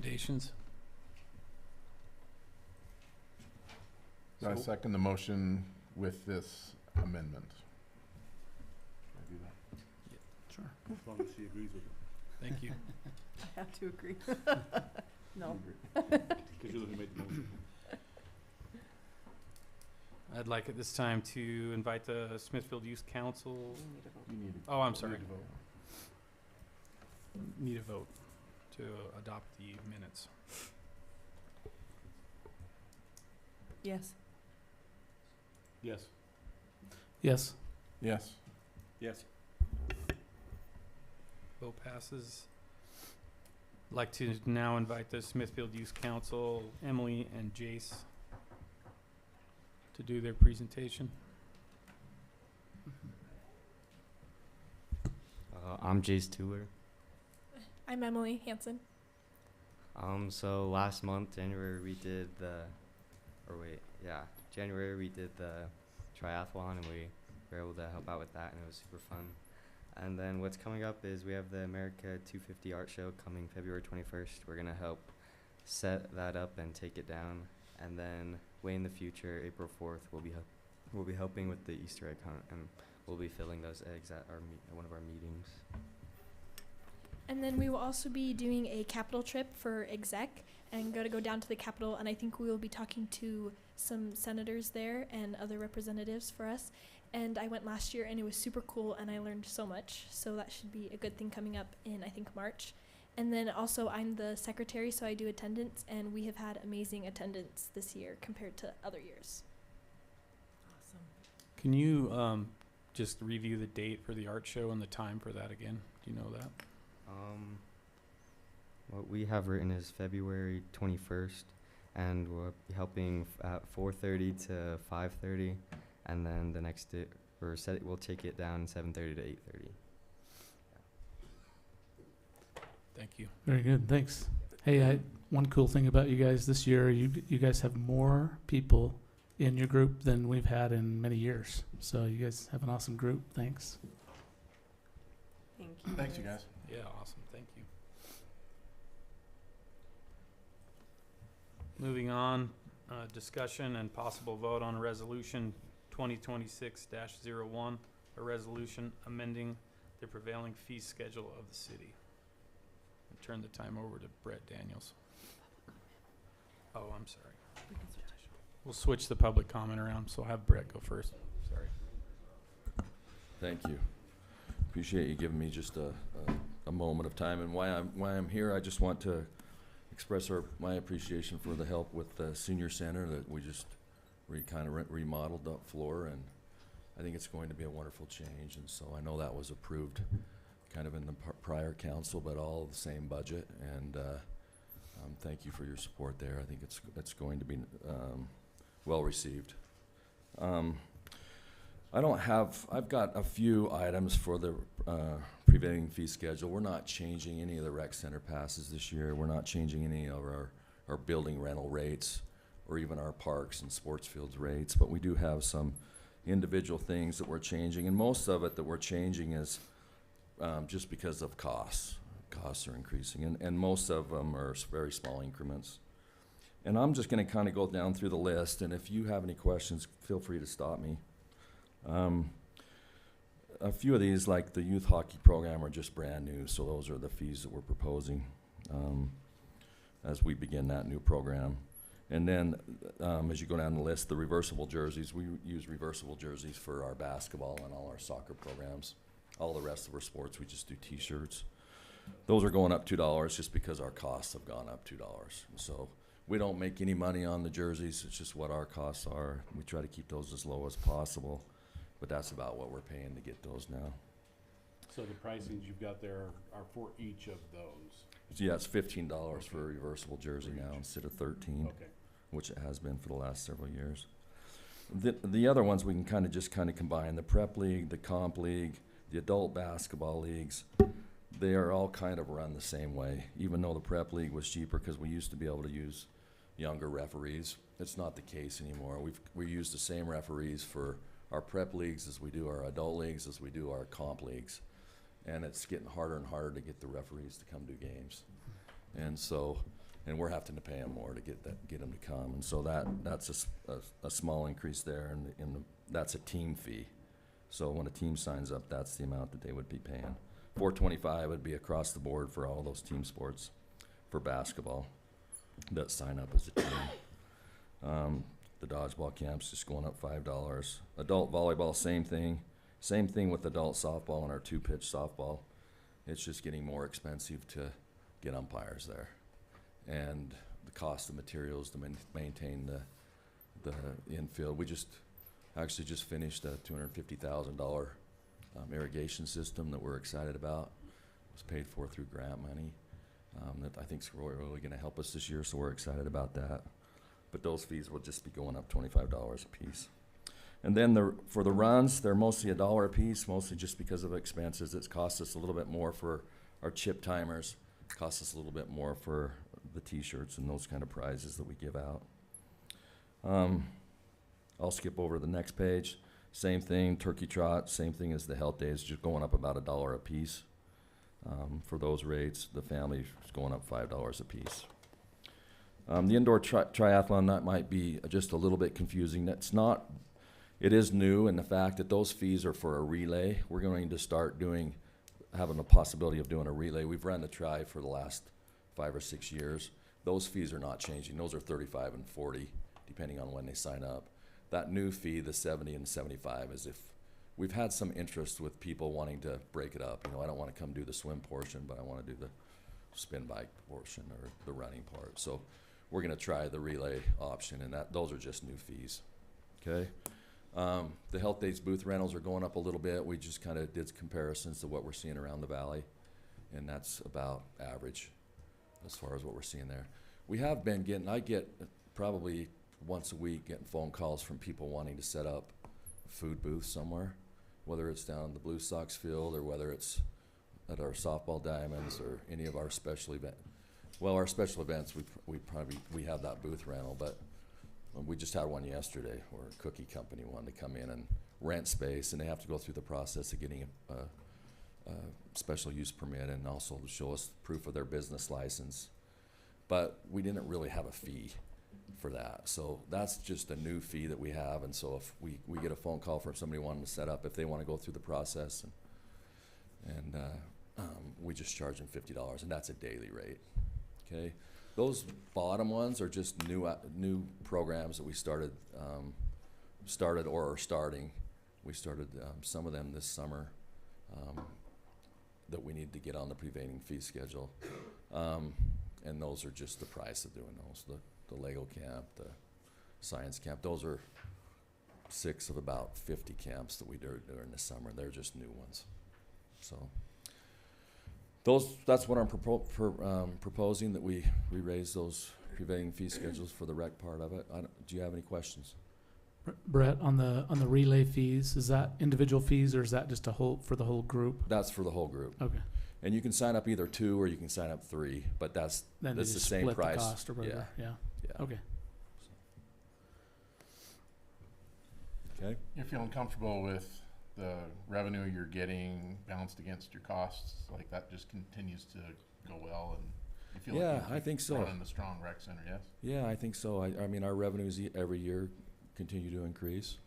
recommendations. I second the motion with this amendment. Can I do that? Sure. As long as she agrees with it. Thank you. I have to agree. No. Because you're looking to make the motion. I'd like at this time to invite the Smithfield Youth Council. We need a vote. You need to- Oh, I'm you sorry. need to vote. Need a vote to adopt the minutes. Yes. Yes. Yes. Yes. Yes. Vote passes. I'd like to now invite the Smithfield Youth Council, Emily and Jace, to do their presentation. I'm Jace Tuller. I'm Emily Hansen. So last month, January, we did January we did the triathlon, and we were able to help out with that, and it was super fun. And then what's coming up is we have the America 250 Art Show coming February 21st. We're gonna help set that up and take it down, and then way in the future, April 4th, we'll be helping with the Easter egg hunt, and we'll be filling those eggs at one of our meetings. And then we will also be doing a Capitol trip for exec and go down to the Capitol, and I think we will be talking to some senators there and other representatives for us. And I went last year and it was super cool and I learned so much, so that should be a good thing coming up in, I think, March. And then also I'm the secretary, so I do attendance, and we have had amazing attendance this year compared to other years. Awesome. Can you just review the date for the art show and the time for that again? Do you know that? What we have written is February 21st, and we'll be helping at 4:30 to 5:30, and then the next day, we'll take it down 7:30 to 8:30. Thank you. Very good. Thanks. Hey, one cool thing about you guys this year, you guys have more people in your group than we've had in many years. So you guys have an awesome group. Thanks. Thank you. Thanks, you guys. Yeah, awesome. Thank you. Moving on, discussion and possible vote on resolution 2026-01, a resolution amending the prevailing fee schedule of the city. I'll turn the time over to Brett Daniels. Oh, I'm sorry. We can switch. We'll switch the public comment around, so I'll have Brett go first. Sorry. Thank you. Appreciate you giving me just a moment of time. And why I'm here, I just want to express my appreciation for the help with the senior center that we just remodeled that floor, and I think it's going to be a wonderful change. And so I know that was approved kind of in the prior council, but all the same budget. And thank you for your support there. I think it's going to be well received. I've got a few items for the prevailing fee schedule. We're not changing any of the rec center passes this year. We're not changing any of our building rental rates or even our parks and sports fields rates, but we do have some individual things that we're changing, and most of it that we're changing is just because of costs. Costs are increasing, and most of them are very small increments. And I'm just gonna kind of go down through the list, and if you have any questions, feel free to stop me. A few of these, like the youth hockey program, are just brand new, so those are the fees that we're proposing as we begin that new program. And then as you go down the list, the reversible jerseys, we use reversible jerseys for our basketball and all our soccer programs. All the rest of our sports, we just do t-shirts. Those are going up $2 just because our costs have gone up $2. So we don't make any money on the jerseys, it's just what our costs are. We try to keep those as low as possible, but that's about what we're paying to get those now. So the pricings you've got there are for each of those? So yeah, it's $15 for a reversible jersey now instead of $13, Okay. which it has been for the last several years. The other ones we can kind of combine, the prep league, the comp league, the adult basketball leagues. They are all kind of run the same way, even though the prep league was cheaper because we used to be able to use younger referees. It's not the case anymore. We use the same referees for our prep leagues as we do our adult leagues, as we do our comp leagues. And it's getting harder and harder to get the referees to come do games. And so and we're having to pay them more to get them to come. And so that's a small increase there, and that's a team fee. So when a team signs up, that's the amount that they would be paying. $425 would be across the board for all those team sports for basketball that sign up as a team. The dodgeball camp's just going up $5. Adult volleyball, same thing. Same thing with adult softball and our 2-pitch softball. It's just getting more expensive to get umpires there. And the cost of materials to maintain the infield. We actually just finished a $250,000 irrigation system that we're excited about. It was paid for through grant money that I think is really going to help us this year, so we're excited about that. But those fees will just be going up $25 a piece. And then for the runs, they're mostly $1 a piece, mostly just because of expenses. It's cost us a little bit more for our chip timers, costs us a little bit more for the T-shirts and those kind of prizes that we give out. I'll skip over to the next page. Same thing, turkey trot, same thing as the health days, just going up about $1 a piece. For those rates, the family is going up $5 a piece. The indoor triathlon, that might be just a little bit confusing. It is new in the fact that those fees are for a relay. We're going to start having the possibility of doing a relay. We've run the tri for the last 5 or 6 years. Those fees are not changing. Those are $35 and $40, depending on when they sign up. That new fee, the $70 and $75, is if we've had some interest with people wanting to break it up. I don't want to come do the swim portion, but I want to do the spin bike portion or the running part. So we're going to try the relay option, and those are just new fees. Okay. The health days booth rentals are going up a little bit. We just kind of did comparisons to what we're seeing around the valley, and that's about average as far as what we're seeing there. We have been I get probably once a week getting phone calls from people wanting to set up a food booth somewhere, whether it's down in the Blue Sox field or whether it's at our softball diamonds or any of our special events. Well, our special events, we have that booth rental, but we just had one yesterday where a cookie company wanted to come in and rent space, and they have to go through the process of getting a special use permit and also show us proof of their business license. But we didn't really have a fee for that. So that's just a new fee that we have. And so if we get a phone call from somebody wanting to set up, if they want to go through the process, and we just charge them $50, and that's a daily rate. Okay. Those bottom ones are just new programs that we started or are starting. We started some of them this summer that we need to get on the prevailing fee schedule. And those are just the price of doing those. The Lego camp, the science camp, those are 6 of about 50 camps that we do during the summer. They're just new ones. So that's what I'm proposing, that we raise those prevailing fee schedules for the rec part of it. Do you have any questions? Brett, on the relay fees, is that individual fees or is that just for the whole group? That's for the whole group. Okay. And you can sign up either 2 or you can sign up 3, but that's the same split price. The cost or whatever. Yeah. Okay. Okay. You're feeling comfortable with the revenue you're getting balanced against your costs? Like that just continues to go well, and you feel like I think so. Running a strong rec center, yes? Yeah, I think so. I mean, our revenues every year continue to increase.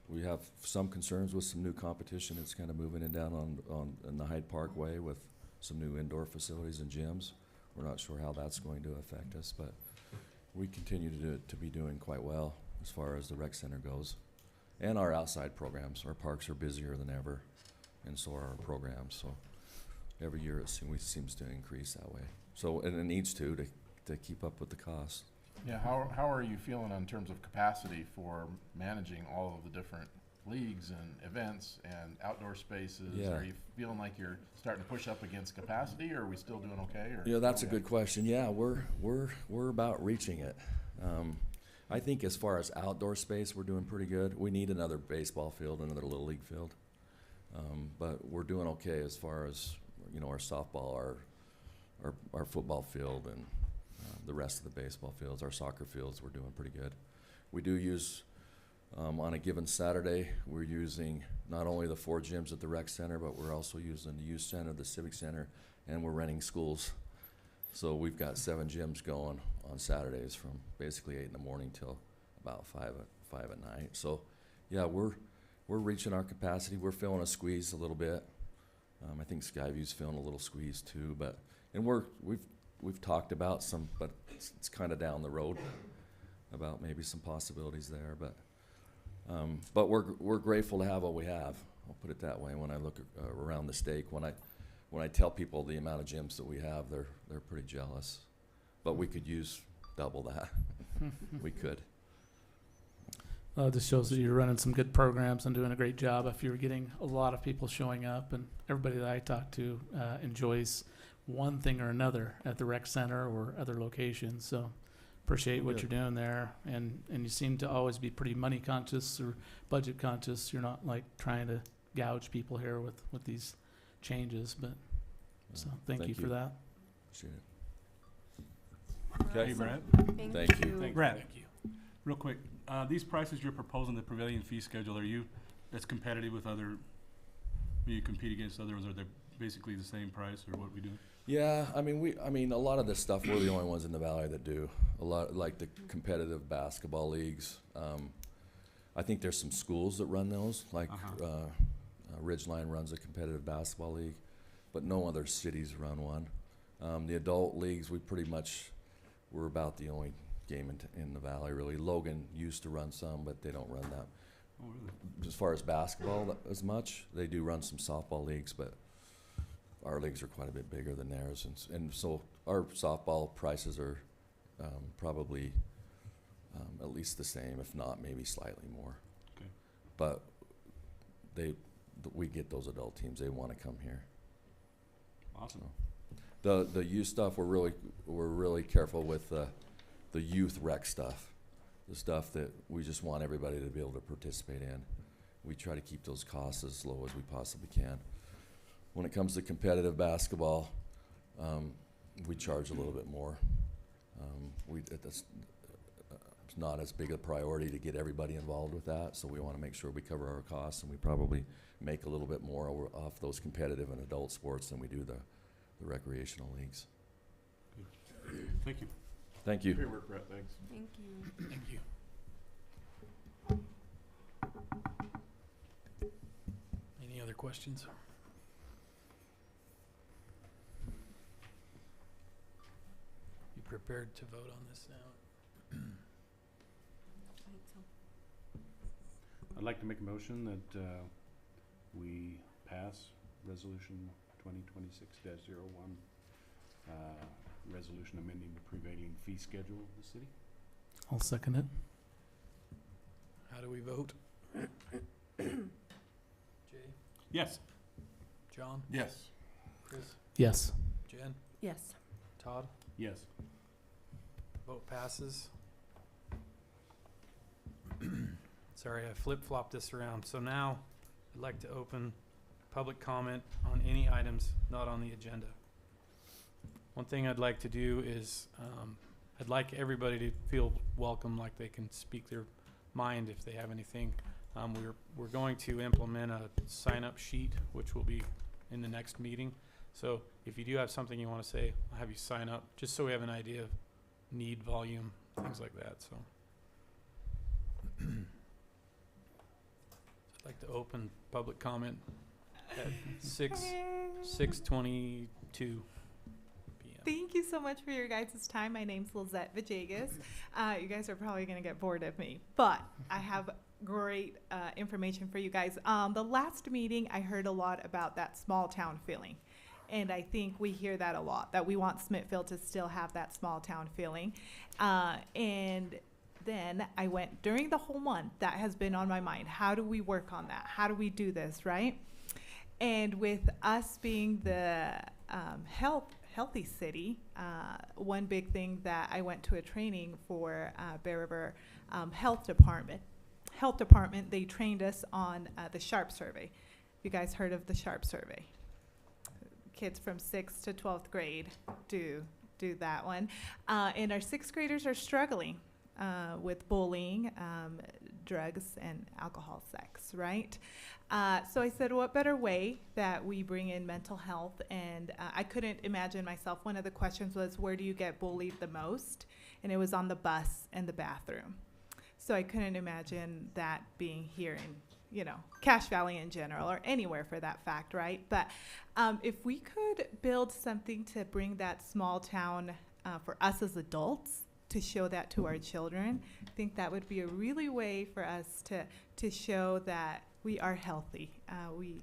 We have some concerns with some new competition. It's kind of moving in down on the Hyde Parkway with some new indoor facilities and gyms. We're not sure how that's going to affect us, but we continue to be doing quite well as far as the rec center goes. And our outside programs. Our parks are busier than ever, and so are our programs. So every year it seems to increase that way. So, and it needs to keep up with the costs. Yeah, how are you feeling in terms of capacity for managing all of the different leagues and events and outdoor spaces? Yeah. Are you feeling like you're starting to push up against capacity, or are we still doing okay? Or Yeah, that's a good question. Yeah, we're about reaching it. I think as far as outdoor space, we're doing pretty good. We need another baseball field, another little league field, but we're doing okay as far as our softball, our football field, and the rest of the baseball fields, our soccer fields. We're doing pretty good. We do use on a given Saturday, we're using not only the 4 gyms at the rec center, but we're also using the youth center, the civic center, and we're renting schools So we've got 7 gyms going on Saturdays from basically 8 in the morning till about 5 at night. So, yeah, we're reaching our capacity. We're feeling a squeeze a little bit. I think Skyview's feeling a little squeeze too, and we've talked about some, but it's kind of down the road about maybe some possibilities there. But we're grateful to have what we have. I'll put it that way. When I look around the state, when I tell people the amount of gyms that we have, they're pretty jealous. But we could use double that. We could. This shows that you're running some good programs and doing a great job. If you're getting a lot of people showing up, and everybody that I talk to enjoys one thing or another at the rec center or other locations. So appreciate what you're doing there, and you seem to always be pretty money conscious or budget conscious. You're not like trying to gouge people here with these changes, but so thank you for that. Appreciate it. Okay, Brad. Thank you. Brad, Thank you. real quick, these prices you're proposing, the prevailing fee schedule, that's competitive with other, when you compete against others, are they basically the same price, or what we do? Yeah, I mean, a lot of this stuff, we're the only ones in the valley that do. A lot, like the competitive basketball leagues. I think there's some schools that run those, like Ridgeline runs a competitive basketball league, but no other cities run one. The adult leagues, we're about the only game in the valley, really. Logan used to run some, but they don't run that. Oh, really? As far as basketball, as much. They do run some softball leagues, but our leagues are quite a bit bigger than theirs, and so our softball prices are probably at least the same, if not maybe slightly more. Okay. But we get those adult teams; they want to come here. Awesome. The youth stuff, we're really careful with the youth rec stuff, the stuff that we just want everybody to be able to participate in. We try to keep those costs as low as we possibly can. When it comes to competitive basketball, we charge a little bit more. It's not as big a priority to get everybody involved with that, so we want to make sure we cover our costs, and we probably make a little bit more off those competitive and adult sports than we do the recreational leagues. Good. Thank you. Thank you. Great work, Brett. Thanks. Thank you. Thank you. Any other questions? You prepared to vote on this now? I'd like to make a motion that we pass resolution 2026-01, resolution amending the prevailing fee schedule of the city. I'll second it. How do we vote? Jay? Yes. John? Yes. Chris? Yes. Jen? Yes. Todd? Yes. Vote passes. Sorry, I flip-flopped this around. So now I'd like to open public comment on any items not on the agenda. One thing I'd like to do is I'd like everybody to feel welcome, like they can speak their mind if they have anything. We're going to implement a sign-up sheet, which will be in the next meeting. So if you do have something you want to say, I'll have you sign up, just so we have an idea of need, volume, things like that. So I'd like to open public comment at 6:22 p.m. Thank you so much for your guys' time. My name's Lizette Vajegas. You guys are probably going to get bored of me, but I have great information for you guys. The last meeting, I heard a lot about that small town feeling. And I think we hear that a lot, that we want Smithfield to still have that small town feeling. And then I went, during the whole month, that has been on my mind. How do we work on that? How do we do this, right? And with us being the healthy city, one big thing that I went to a training for Bear River Health Department, they trained us on the SHARP survey. You guys heard of the SHARP survey? Kids from 6th to 12th grade do that one. And our 6th graders are struggling with bullying, drugs and alcohol, sex, right? So I said, what better way that we bring in mental health? And I couldn't imagine myself. One of the questions was, where do you get bullied the most? And it was on the bus and the bathroom. So I couldn't imagine that being here in, Cache Valley in general, or anywhere for that fact, right? But if we could build something to bring that small town for us as adults, to show that to our children, I think that would be a really way for us to show that we are healthy. We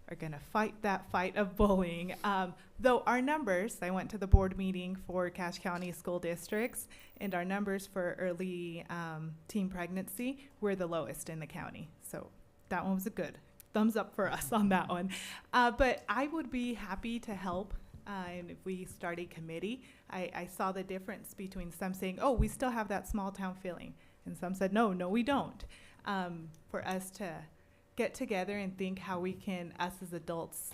are going to fight that fight of bullying. Though our numbers, I went to the board meeting for Cache County School Districts, and our numbers for early teen pregnancy were the lowest in the county. So that one was a good thumbs up for us on that one. But I would be happy to help. And if we start a committee, I saw the difference between some saying, oh, we still have that small town feeling. And some said, no, we don't. For us to get together and think how we can, us as adults,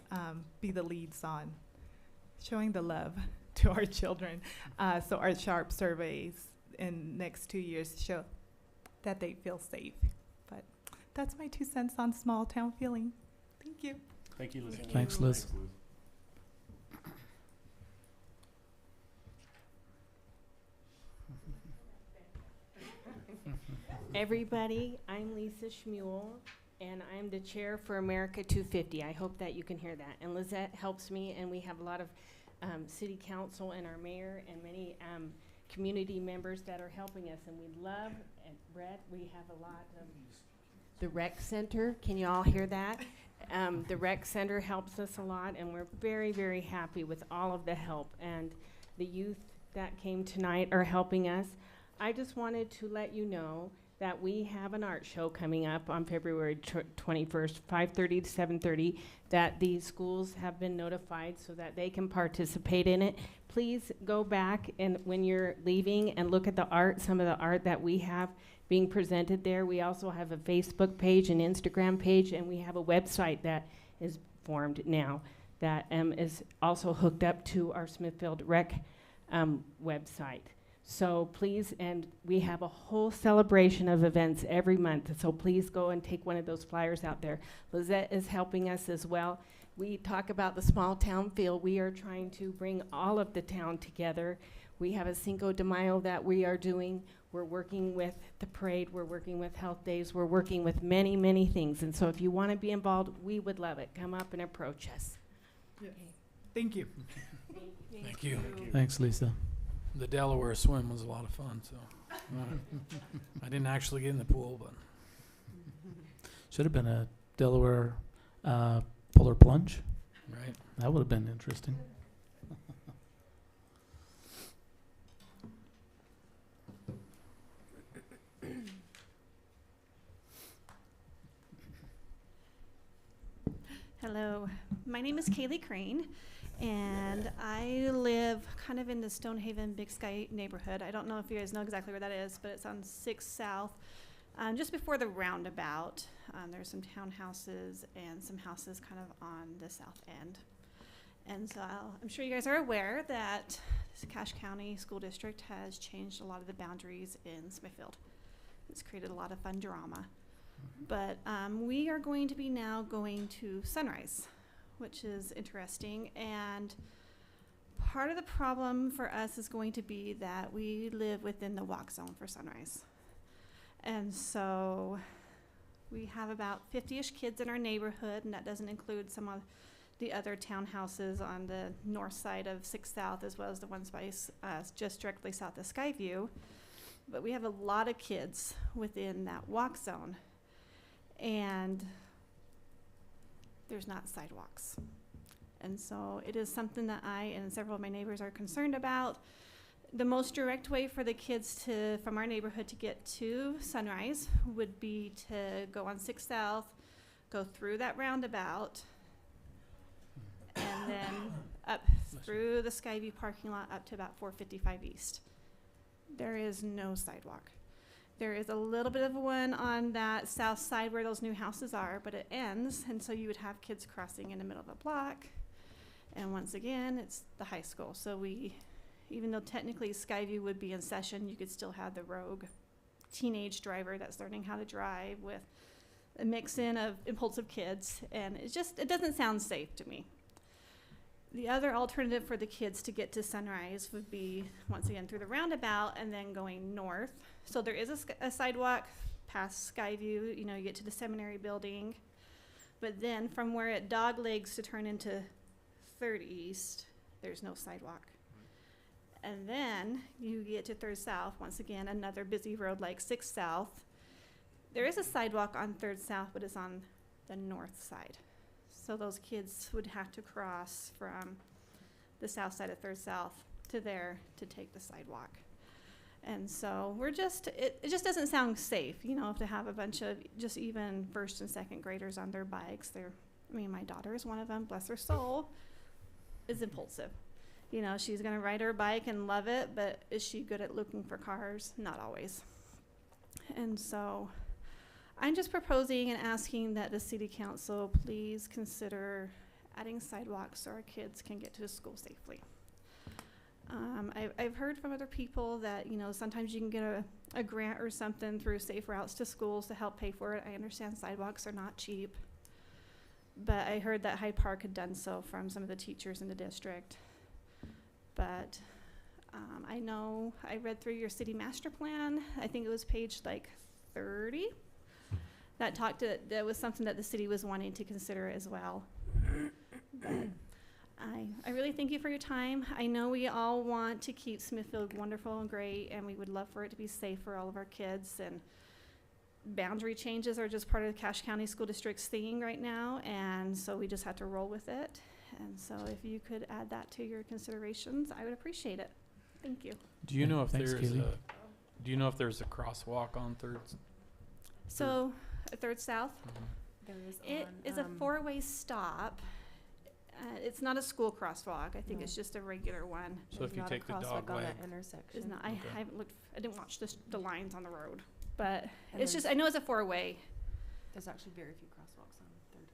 be the leads on showing the love to our children. So our SHARP surveys in next 2 years show that they feel safe. But that's my 2 cents on small town feeling. Thank you. Thank you, Liz. Thanks, Liz. Everybody, I'm Lisa Schmuel, and I'm the chair for America 250. I hope that you can hear that. And Lizette helps me, and we have a lot of city council and our mayor and many community members that are helping us. And we love, and Brett, we have a lot of the rec center. Can you all hear that? The rec center helps us a lot, and we're very, very happy with all of the help. And the youth that came tonight are helping us. I just wanted to let you know that we have an art show coming up on February 21st, 5:30 to 7:30, that the schools have been notified so that they can participate in it. Please go back and when you're leaving and look at the art, some of the art that we have being presented there. We also have a Facebook page, an Instagram page, and we have a website that is formed now that is also hooked up to our Smithfield Rec website. So please, and we have a whole celebration of events every month, so please go and take one of those flyers out there. Lizette is helping us as well. We talk about the small town feel. We are trying to bring all of the town together. We have a Cinco de Mayo that we are doing. We're working with the parade. We're working with health days. We're working with many, many things. And so if you want to be involved, we would love it. Come up and approach us. Yes. Thank you. Thank you. Thanks, Lisa. The Delaware swim was a lot of fun, so. I didn't actually get in the pool, but. Should have been a Delaware polar plunge. Right. That would have been interesting. Hello, my name is Kaylee Crane, and I live kind of in the Stonehaven Big Sky neighborhood. I don't know if you guys know exactly where that is, but it's on 6 South, just before the roundabout. There's some townhouses and some houses kind of on the south end. And so I'm sure you guys are aware that this Cache County School District has changed a lot of the boundaries in Smithfield. It's created a lot of fun drama. But we are going to be now going to Sunrise, which is interesting. And part of the problem for us is going to be that we live within the walk zone for Sunrise. And so we have about 50-ish kids in our neighborhood, and that doesn't include some of the other townhouses on the north side of 6 South, as well as the ones by just directly south of Skyview. But we have a lot of kids within that walk zone. And there's not sidewalks. And so it is something that I and several of my neighbors are concerned about. The most direct way for the kids from our neighborhood to get to Sunrise would be to go on 6 South, go through that roundabout, and then up through the Skyview parking lot up to about 455 East. There is no sidewalk. There is a little bit of one on that south side where those new houses are, but it ends, and so you would have kids crossing in the middle of a block. And once again, it's the high school. So even though technically Skyview would be in session, you could still have the rogue teenage driver that's learning how to drive with a mix in of impulsive kids, and it doesn't sound safe to me. The other alternative for the kids to get to Sunrise would be, once again, through the roundabout and then going north. So there is a sidewalk past Skyview, you get to the seminary building. But then from where it doglegs to turn into 3rd East, there's no sidewalk. And then you get to 3rd South, once again, another busy road like 6th South. There is a sidewalk on 3rd South, but it's on the north side. So those kids would have to cross from the south side of 3rd South to there to take the sidewalk. And so it just doesn't sound safe, to have a bunch of just even 1st and 2nd graders on their bikes. My daughter is one of them, bless her soul, is impulsive. She's going to ride her bike and love it, but is she good at looking for cars? Not always. And so I'm just proposing and asking that the city council please consider adding sidewalks so our kids can get to school safely. I've heard from other people that, sometimes you can get a grant or something through Safe Routes to Schools to help pay for it. I understand sidewalks are not cheap, but I heard that Hyde Park had done so from some of the teachers in the district. But I know I read through your city master plan. I think it was page 30. That was something that the city was wanting to consider as well. But I really thank you for your time. I know we all want to keep Smithfield wonderful and great, and we would love for it to be safe for all of our kids. And boundary changes are just part of the Cache County School District's thing right now, and so we just have to roll with it. And so if you could add that to your considerations, I would appreciate it. Thank you. Do you know if Thanks, there's Kaylee. there's a crosswalk on 3rd? So 3rd South, There is it is a 4-way stop. It's not a school crosswalk. I think it's just a regular one. So if you take the dog leg, intersection. It's not, I Okay. haven't looked, I didn't watch the lines on the road, but And it's just, I know it's a 4-way, There's actually very few crosswalks on 3rd.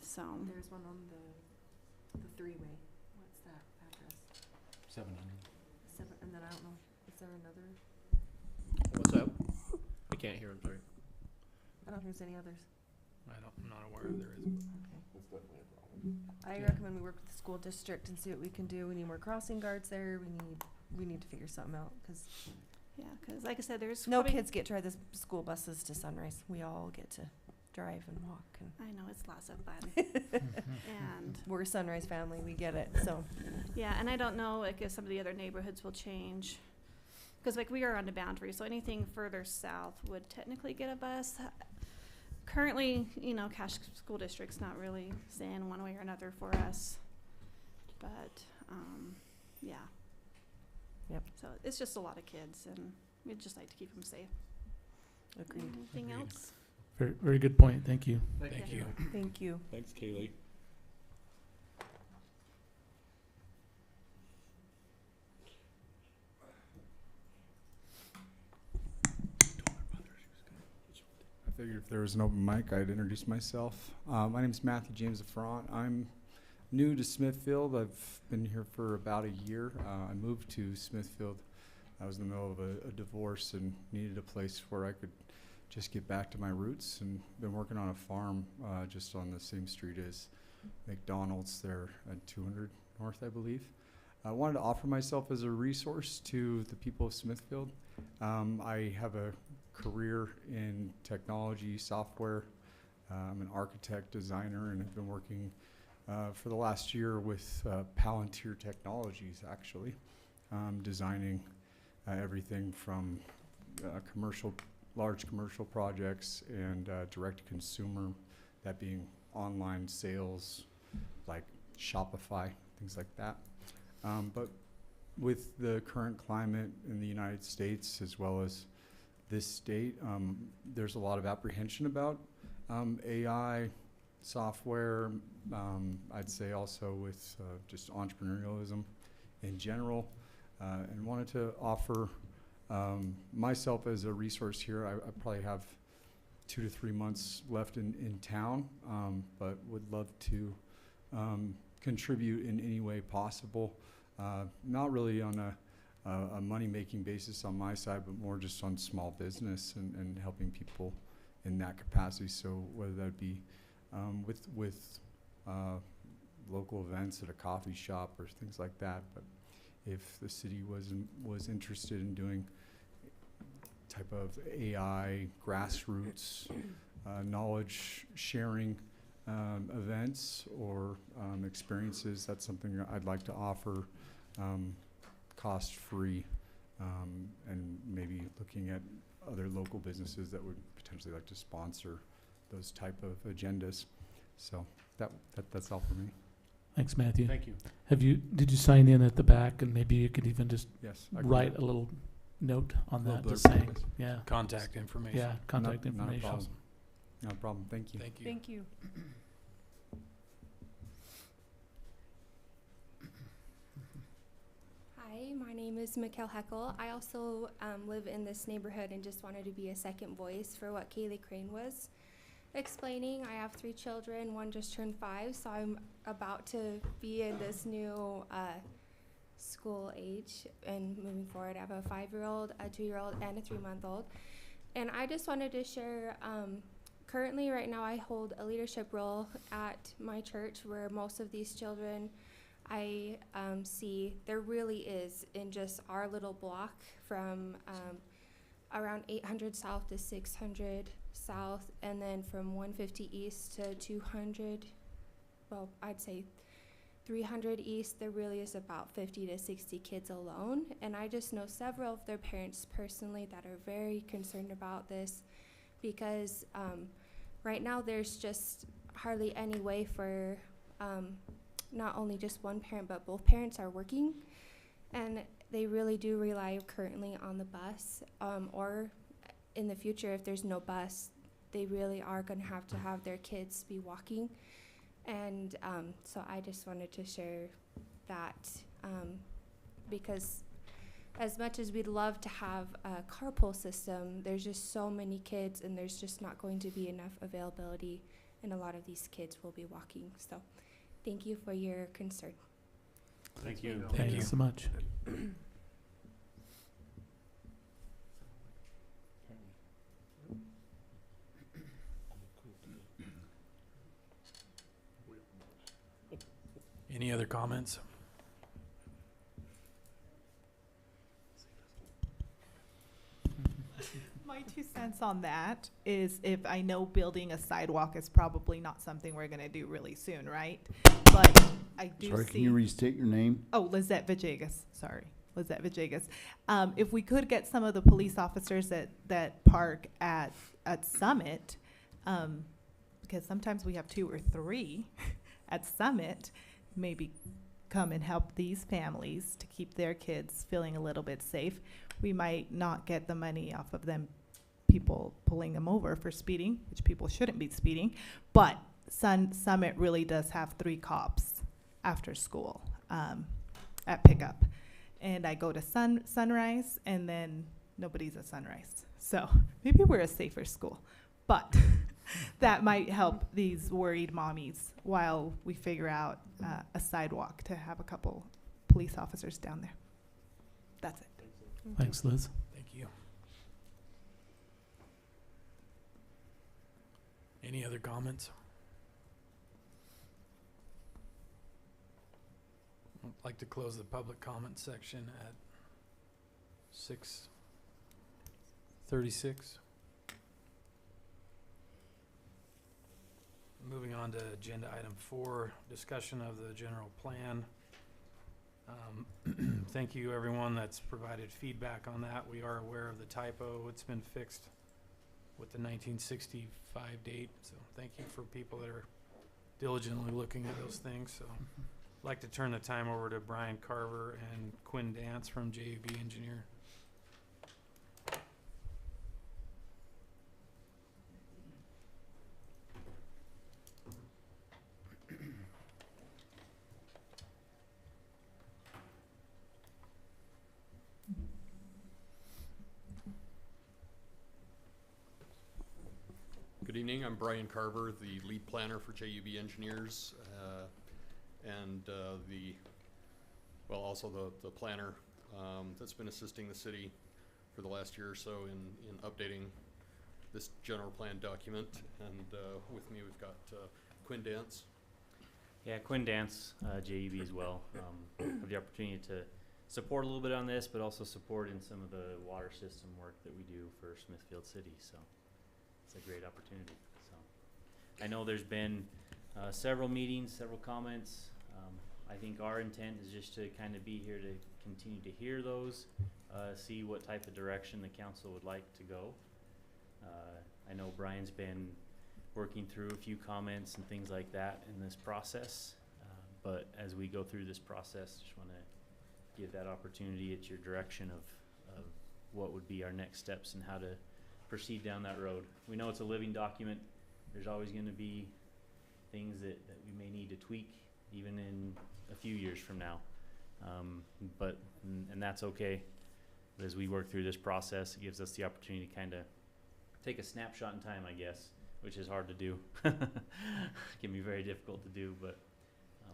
so. There's one on the 3-way. What's that address? 700. 7, and then I don't know, is there another? What's up? I can't hear him, sorry. I don't think there's any others. I'm not aware if there is. That's definitely a problem. I Yeah. recommend we work with the school district and see what we can do. We need more crossing guards there. We need to figure something out, because Yeah, because like I said, there's no probably- kids get to ride the school buses to Sunrise. We all get to drive and walk, and I know, it's lots of fun. And, we're a Sunrise family. We get it. So yeah, and I don't know, if some of the other neighborhoods will change. Because we are on the boundary, so anything further south would technically get a bus. Currently, Cache School District's not really saying one way or another for us. But, yeah. Yep. So it's just a lot of kids, and we'd just like to keep them safe. agreed. Anything Agreed. else? Very, very good point. Thank you. Thank you. Thank you. Thanks, Kaylee. I figured if there was an open mic, I'd introduce myself. My name is Matthew James Affront. I'm new to Smithfield. I've been here for about a year. I moved to Smithfield. I was in the middle of a divorce and needed a place where I could just get back to my roots, and been working on a farm just on the same street as McDonald's there at 200 North, I believe. I wanted to offer myself as a resource to the people of Smithfield. I have a career in technology, software. I'm an architect, designer, and have been working for the last year with Palantir Technologies, actually, designing everything from large commercial projects and direct consumer, that being online sales like Shopify, things like that. But with the current climate in the United States as well as this state, there's a lot of apprehension about AI, software, I'd say also with just entrepreneurialism in general, and wanted to offer myself as a resource here. I probably have 2 to 3 months left in town, but would love to contribute in any way possible. Not really on a money-making basis on my side, but more just on small business and helping people in that capacity. So whether that be with local events at a coffee shop or things like that, but if the city was interested in doing type of AI grassroots knowledge sharing events or experiences, that's something I'd like to offer cost-free, and maybe looking at other local businesses that would potentially like to sponsor those type of agendas. So that's all for me. Thanks, Matthew. Thank you. Did you sign in at the back, and maybe you could even just Yes. write a little note on Little that, just blurb, saying, yes. yeah, Contact information. yeah, contact Not a information. problem. No problem. Thank you. Thank you. Thank you. Hi, my name is Mikkel Heckel. I also live in this neighborhood and just wanted to be a second voice for what Kaylee Crane was explaining. I have 3 children. One just turned 5, so I'm about to be in this new school age and moving forward. I have a 5-year-old, a 2-year-old, and a 3-month-old. And I just wanted to share, currently right now I hold a leadership role at my church where most of these children I see there really is in just our little block from around 800 South to 600 South, and then from 150 East to 200, well, I'd say 300 East, there really is about 50 to 60 kids alone. And I just know several of their parents personally that are very concerned about this because right now there's just hardly any way for not only just one parent, but both parents are working, and they really do rely currently on the bus, or in the future, if there's no bus, they really are going to have their kids be walking. And so I just wanted to share that because as much as we'd love to have a carpool system, there's just so many kids, and there's just not going to be enough availability, and a lot of these kids will be walking. So thank you for your concern. Thank you. Thank you so much. Any other comments? My 2 cents on that is, if I know building a sidewalk is probably not something we're gonna do really soon, right? But I do Sorry, see. can you restate your name? Oh, Lizette Villegas, sorry, Lizette Villegas. If we could get some of the police officers that park at Summit, because sometimes we have 2 or 3 at Summit, maybe come and help these families to keep their kids feeling a little bit safe. We might not get the money off of them, people pulling them over for speeding, which people shouldn't be speeding, but Summit really does have 3 cops after school at pickup. And I go to Sunrise, and then nobody's at Sunrise. So maybe we're a safer school, but that might help these worried mommies while we figure out a sidewalk to have a couple police officers down there. That's it. Thanks, Liz. Thank you. Any other comments? I'd like to close the public comment section at 6:36. Moving on to agenda item 4, discussion of the general plan. Thank you, everyone that's provided feedback on that. We are aware of the typo. It's been fixed with the 1965 date. So thank you for people that are diligently looking at those things. So I'd like to turn the time over to Brian Carver and Quinn Dance from JUB Engineer. Good evening, I'm Brian Carver, the lead planner for JUB Engineers, and also the planner that's been assisting the city for the last year or so in updating this general plan document. And with me, we've got Quinn Dance. Yeah, Quinn Dance, JUB as well. Have the opportunity to support a little bit on this, but also support in some of the water system work that we do for Smithfield City. So it's a great opportunity. So I know there's been several meetings, several comments. I think our intent is just to kind of be here to continue to hear those, see what type of direction the council would like to go. I know Brian's been working through a few comments and things like that in this process, but as we go through this process, just want to give that opportunity at your direction of what would be our next steps and how to proceed down that road. We know it's a living document. There's always going to be things that we may need to tweak even in a few years from now, and that's okay. But as we work through this process, it gives us the opportunity to kind of take a snapshot in time, I guess, which is hard to do. Can be very difficult to do, but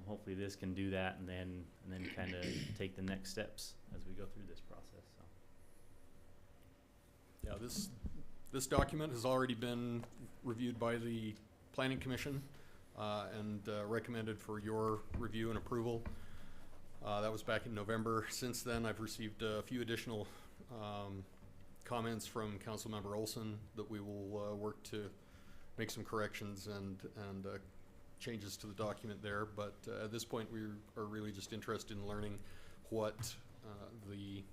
hopefully this can do that, and then kind of take the next steps as we go through this process. So. Yeah, this document has already been reviewed by the Planning Commission and recommended for your review and approval. That was back in November. Since then, I've received a few additional comments from Councilmember Olson that we will work to make some corrections and changes to the document there. But at this point, we are really just interested in learning what the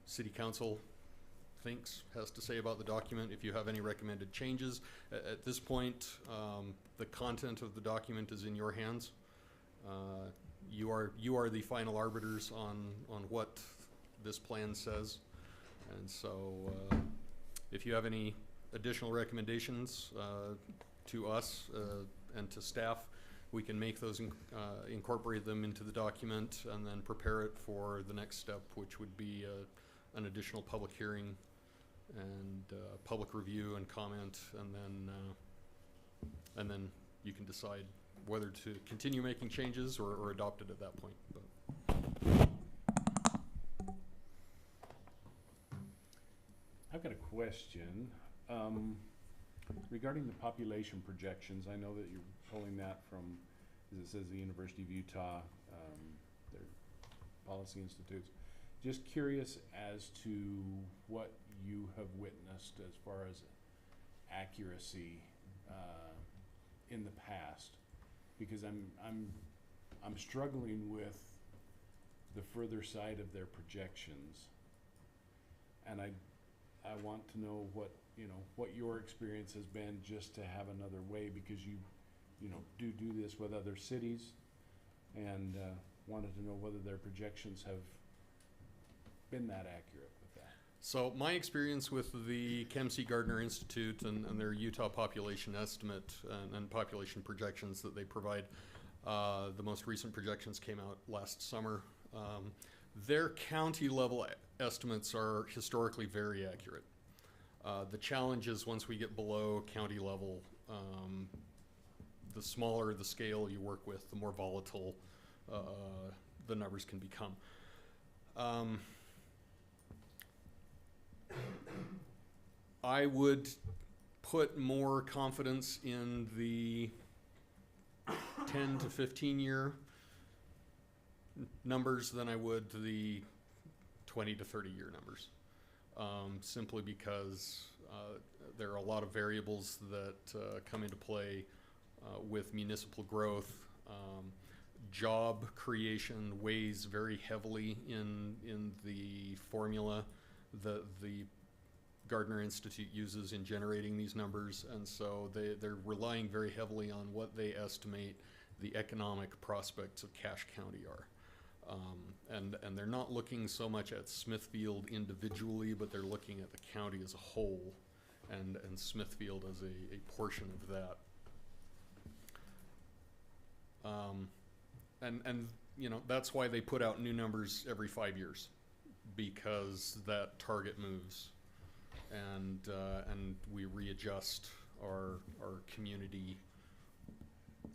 City Council thinks, has to say about the document. If you have any recommended changes, at this point, the content of the document is in your hands. You are the final arbiters on what this plan says, and so if you have any additional recommendations to us and to staff, we can make those incorporate them into the document and then prepare it for the next step, which would be an additional public hearing and public review and comment, and then you can decide whether to continue making changes or adopt it at that point. But I've got a question regarding the population projections. I know that you're pulling that from, as it says, the University of Utah, their policy institutes. Just curious as to what you have witnessed as far as accuracy in the past, because I'm struggling with the further side of their projections, and I want to know what your experience has been, just to have another way, because you do this with other cities, and wanted to know whether their projections have been that accurate with that. So my experience with the Kempsey Gardner Institute and their Utah population estimate and population projections that they provide, the most recent projections came out last summer. Their county level estimates are historically very accurate. The challenge is once we get below county level, the smaller the scale you work with, the more volatile the numbers can become. I would put more confidence in the 10 to 15 year numbers than I would the 20 to 30 year numbers, simply because there are a lot of variables that come into play with municipal growth. Job creation weighs very heavily in the formula that the Gardner Institute uses in generating these numbers, and so they're relying very heavily on what they estimate the economic prospects of Cache County are. And they're not looking so much at Smithfield individually, but they're looking at the county as a whole, and Smithfield as a portion of that. And that's why they put out new numbers every 5 years, because that target moves, and we readjust our community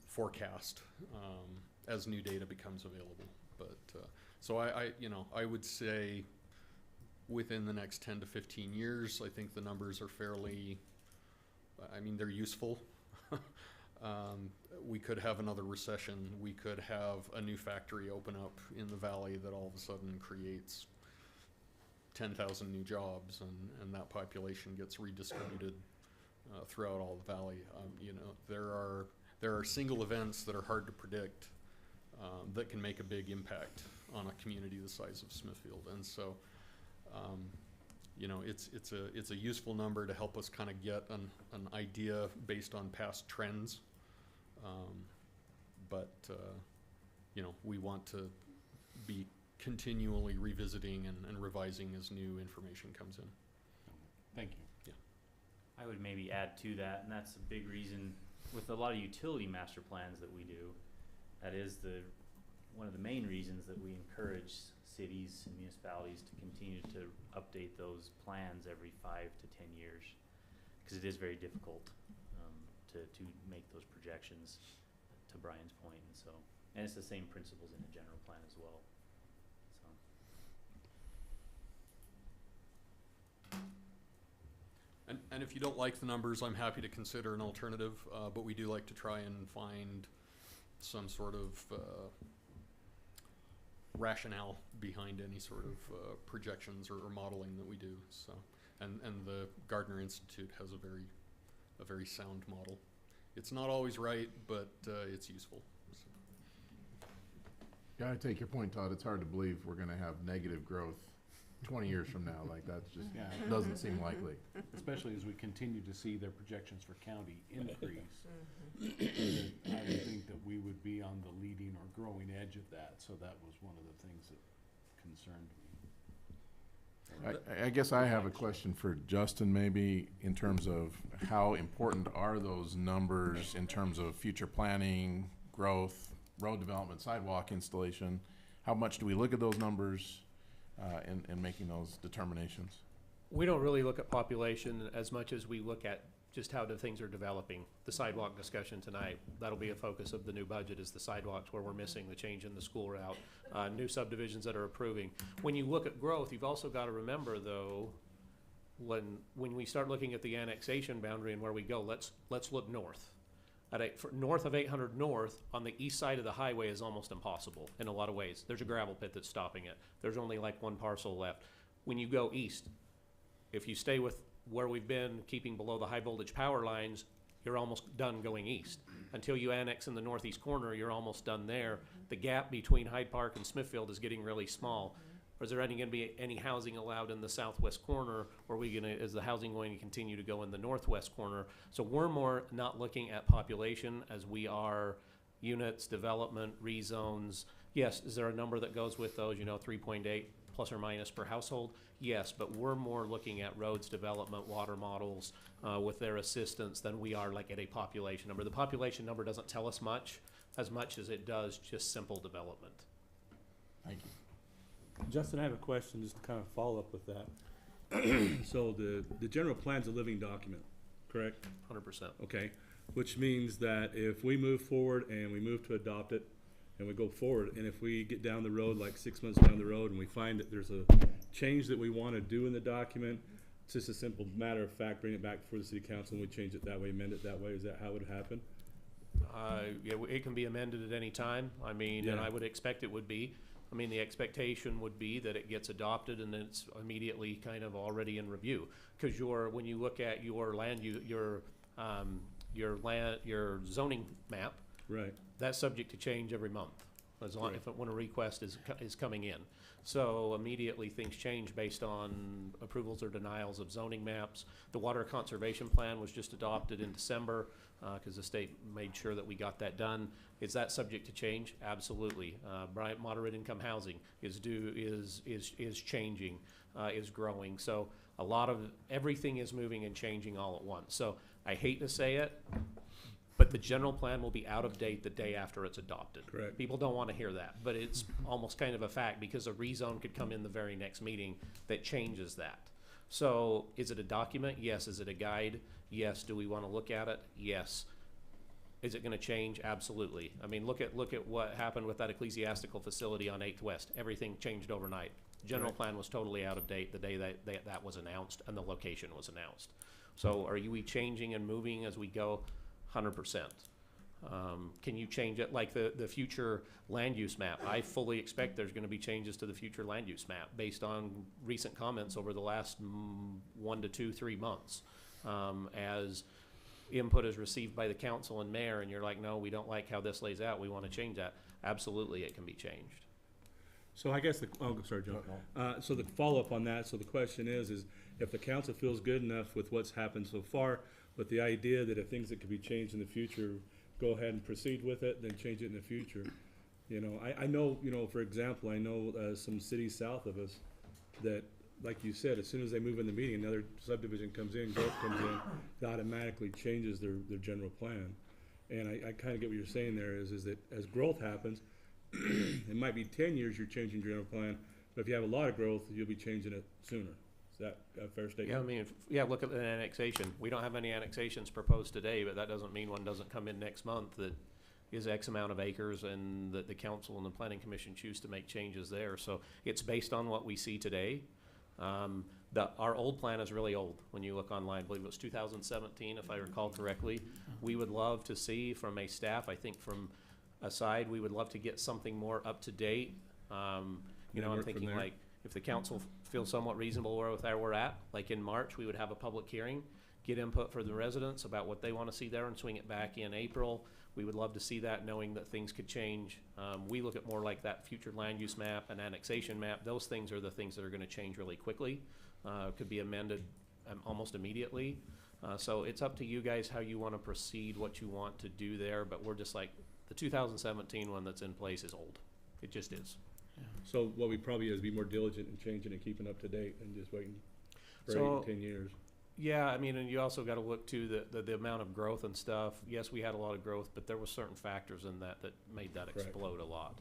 forecast as new data becomes available. But So I would say within the next 10 to 15 years, I think the numbers are fairly, they're useful. We could have another recession. We could have a new factory open up in the valley that all of a sudden creates 10,000 new jobs, and that population gets redistributed throughout all the valley. There are single events that are hard to predict that can make a big impact on a community the size of Smithfield, and so it's a useful number to help us kind of get an idea based on past trends. We want to be continually revisiting and revising as new information comes in. Thank you. Yeah. I would maybe add to that, and that's a big reason with a lot of utility master plans that we do. That is one of the main reasons that we encourage cities and municipalities to continue to update those plans every 5 to 10 years, because it is very difficult to make those projections, to Brian's point. And it's the same principles in a general plan as well. And if you don't like the numbers, I'm happy to consider an alternative, but we do like to try and find some sort of rationale behind any sort of projections or modeling that we do. So, and the Gardner Institute has a very sound model. It's not always right, but it's useful. So. Yeah, I take your point, Todd. It's hard to believe we're going to have negative growth 20 years from now. Like, that's just doesn't seem likely. Especially as we continue to see their projections for county increase. I would think that we would be on the leading or growing edge of that. So that was one of the things that concerned me. I guess I have a question for Justin, maybe, in terms of how important are those numbers in terms of future planning, growth, road development, sidewalk installation? How much do we look at those numbers in making those determinations? We don't really look at population as much as we look at just how the things are developing. The sidewalk discussion tonight, that'll be a focus of the new budget, is the sidewalks where we're missing, the change in the school route, new subdivisions that are approving. When you look at growth, you've also got to remember, though, when we start looking at the annexation boundary and where we go, let's look north. North of 800 North, on the east side of the highway, is almost impossible in a lot of ways. There's a gravel pit that's stopping it. There's only like one parcel left. When you go east, if you stay with where we've been, keeping below the high voltage power lines, you're almost done going east. Until you annex in the northeast corner, you're almost done there. The gap between Hyde Park and Smithfield is getting really small. Is there going to be any housing allowed in the southwest corner, or is the housing going to continue to go in the northwest corner? So we're more not looking at population as we are units, development, rezones. Yes, is there a number that goes with those, 3.8 plus or minus per household? Yes, but we're more looking at roads, development, water models with their assistance than we are like at a population number. The population number doesn't tell us much as it does just simple development. Thank you. Justin, I have a question just to kind of follow up with that. So the general plan's a living document, correct? 100%. Okay, which means that if we move forward and we move to adopt it and we go forward, and if we get down the road, like 6 months down the road, and we find that there's a change that we want to do in the document, it's just a simple matter of fact, bring it back before the city council and we change it that way, amend it that way. Is that how it would happen? Yeah, it can be amended at any time. And I would expect it would be. The expectation would be that it gets adopted and then it's immediately kind of already in review. Because when you look at your your zoning map, right, that's subject to change every month, when a request is coming in. So immediately things change based on approvals or denials of zoning maps. The water conservation plan was just adopted in December because the state made sure that we got that done. Is that subject to change? Absolutely. Moderate income housing is changing, is growing. So a lot of everything is moving and changing all at once. So I hate to say it, but the general plan will be out of date the day after it's adopted. Correct. People don't want to hear that, but it's almost kind of a fact because a rezone could come in the very next meeting that changes that. So is it a document? Yes. Is it a guide? Yes. Do we want to look at it? Yes. Is it gonna change? Absolutely. I mean, look at what happened with that ecclesiastical facility on 8th West. Everything changed overnight. General Right. plan was totally out of date the day that was announced and the location was announced. So are we changing and moving as we go? 100%. Can you change it, like the future land use map? I fully expect there's gonna be changes to the future land use map based on recent comments over the last 1 to 2, 3 months. As input is received by the council and mayor, and you're like, no, we don't like how this lays out, we wanna change that, absolutely it can be changed. So I guess sorry, John. So the follow-up on that, so the question is if the council feels good enough with what's happened so far, with the idea that if things that could be changed in the future, go ahead and proceed with it, then change it in the future. You know, I know, you know, for example, I know some cities south of us that, like you said, as soon as they move in the meeting, another subdivision comes in, growth comes in, it automatically changes their general plan. And I kind of get what you're saying there is that as growth happens, it might be 10 years you're changing your general plan, but if you have a lot of growth, you'll be changing it sooner. Is that a fair statement? Yeah, I mean, look at the annexation. We don't have any annexations proposed today, but that doesn't mean one doesn't come in next month that is X amount of acres and that the council and the planning commission choose to make changes there. So it's based on what we see today. Our old plan is really old. When you look online, I believe it was 2017, if I recall correctly. We would love to see from a staff, I think from a side, we would love to get something more up to date. You know, I'm thinking like, if the council feels somewhat reasonable where we're at, like in March, we would have a public hearing, get input from the residents about what they want to see there and swing it back in April. We would love to see that, knowing that things could change. We look at more like that future land use map and annexation map. Those things are the things that are going to change really quickly. Could be amended almost immediately. So it's up to you guys how you want to proceed, what you want to do there. But we're just like, the 2017 one that's in place is old. It just is. So what we probably is be more diligent in changing and keeping up to date and just waiting for 8 and 10 years. Yeah, I mean, and you also got to look to the amount of growth and stuff. Yes, we had a lot of growth, but there were certain factors in that made that explode a lot.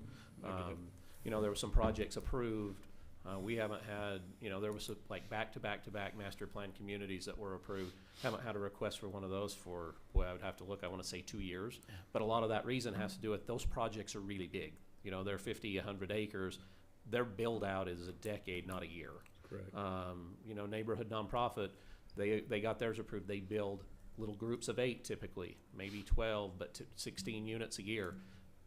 You know, there were some projects approved. We haven't had, you know, there was like back-to-back master plan communities that were approved. Haven't had a request for one of those for, boy, I would have to look, I want to say 2 years. Yeah. But a lot of that reason has to do with those projects are really big. You know, they're 50, 100 acres. Their build out is a decade, not a year. Correct. You know, neighborhood nonprofit, they got theirs approved. They build little groups of 8 typically, maybe 12, but 16 units a year.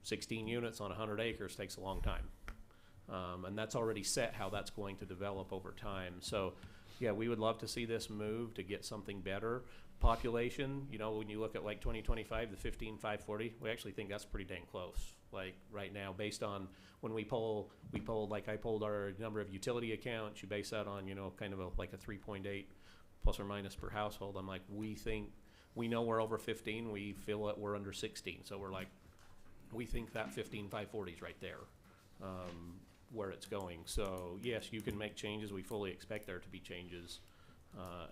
16 units on 100 acres takes a long time. And that's already set how that's going to develop over time. So, yeah, we would love to see this move to get something better. Population, you know, when you look at like 2025, the 15,540, we actually think that's pretty dang close. Like right now, based on when we polled, like I polled our number of utility accounts, you base that on, you know, kind of like a 3.8 plus or minus per household. I'm like, we know we're over 15, we feel that we're under 16. So we're like, we think that 15,540 is right there. Where it's going. So yes, you can make changes. We fully expect there to be changes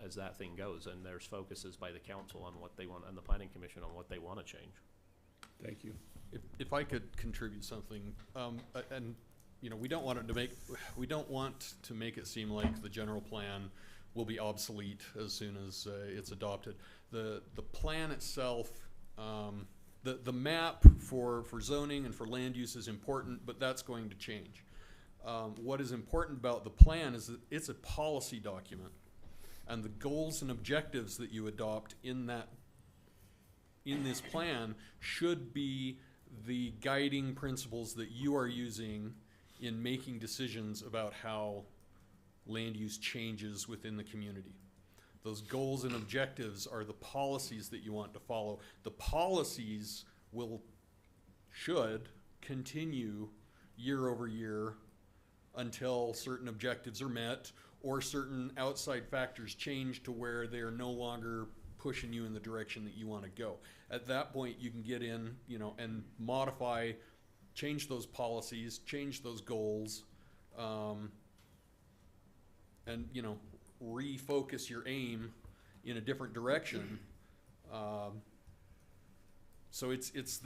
as that thing goes, and there's focuses by the council on what they want and the planning commission on what they want to change. Thank you. If I could contribute something, and you know, we don't want to make it seem like the general plan will be obsolete as soon as it's adopted. The plan itself. The map for zoning and for land use is important, but that's going to change. What is important about the plan is that it's a policy document, and the goals and objectives that you adopt in this plan should be the guiding principles that you are using in making decisions about how land use changes within the community. Those goals and objectives are the policies that you want to follow. The policies should continue year over year until certain objectives are met or certain outside factors change to where they are no longer pushing you in the direction that you want to go. At that point, you can get in, you know, and modify, change those policies, change those goals, and, you know, refocus your aim in a different direction. So it's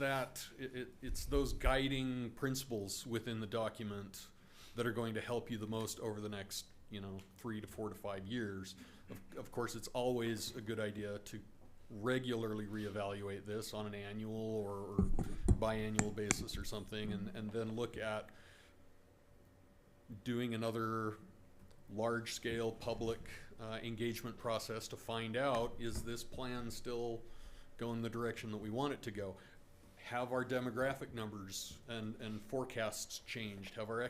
those guiding principles within the document that are going to help you the most over the next, you know, 3 to 4 to 5 years. Of course, it's always a good idea to regularly reevaluate this on an annual or biannual basis or something, and then look at doing another large-scale public engagement process to find out, is this plan still going the direction that we want it to go? Have our demographic numbers and forecasts changed? Have our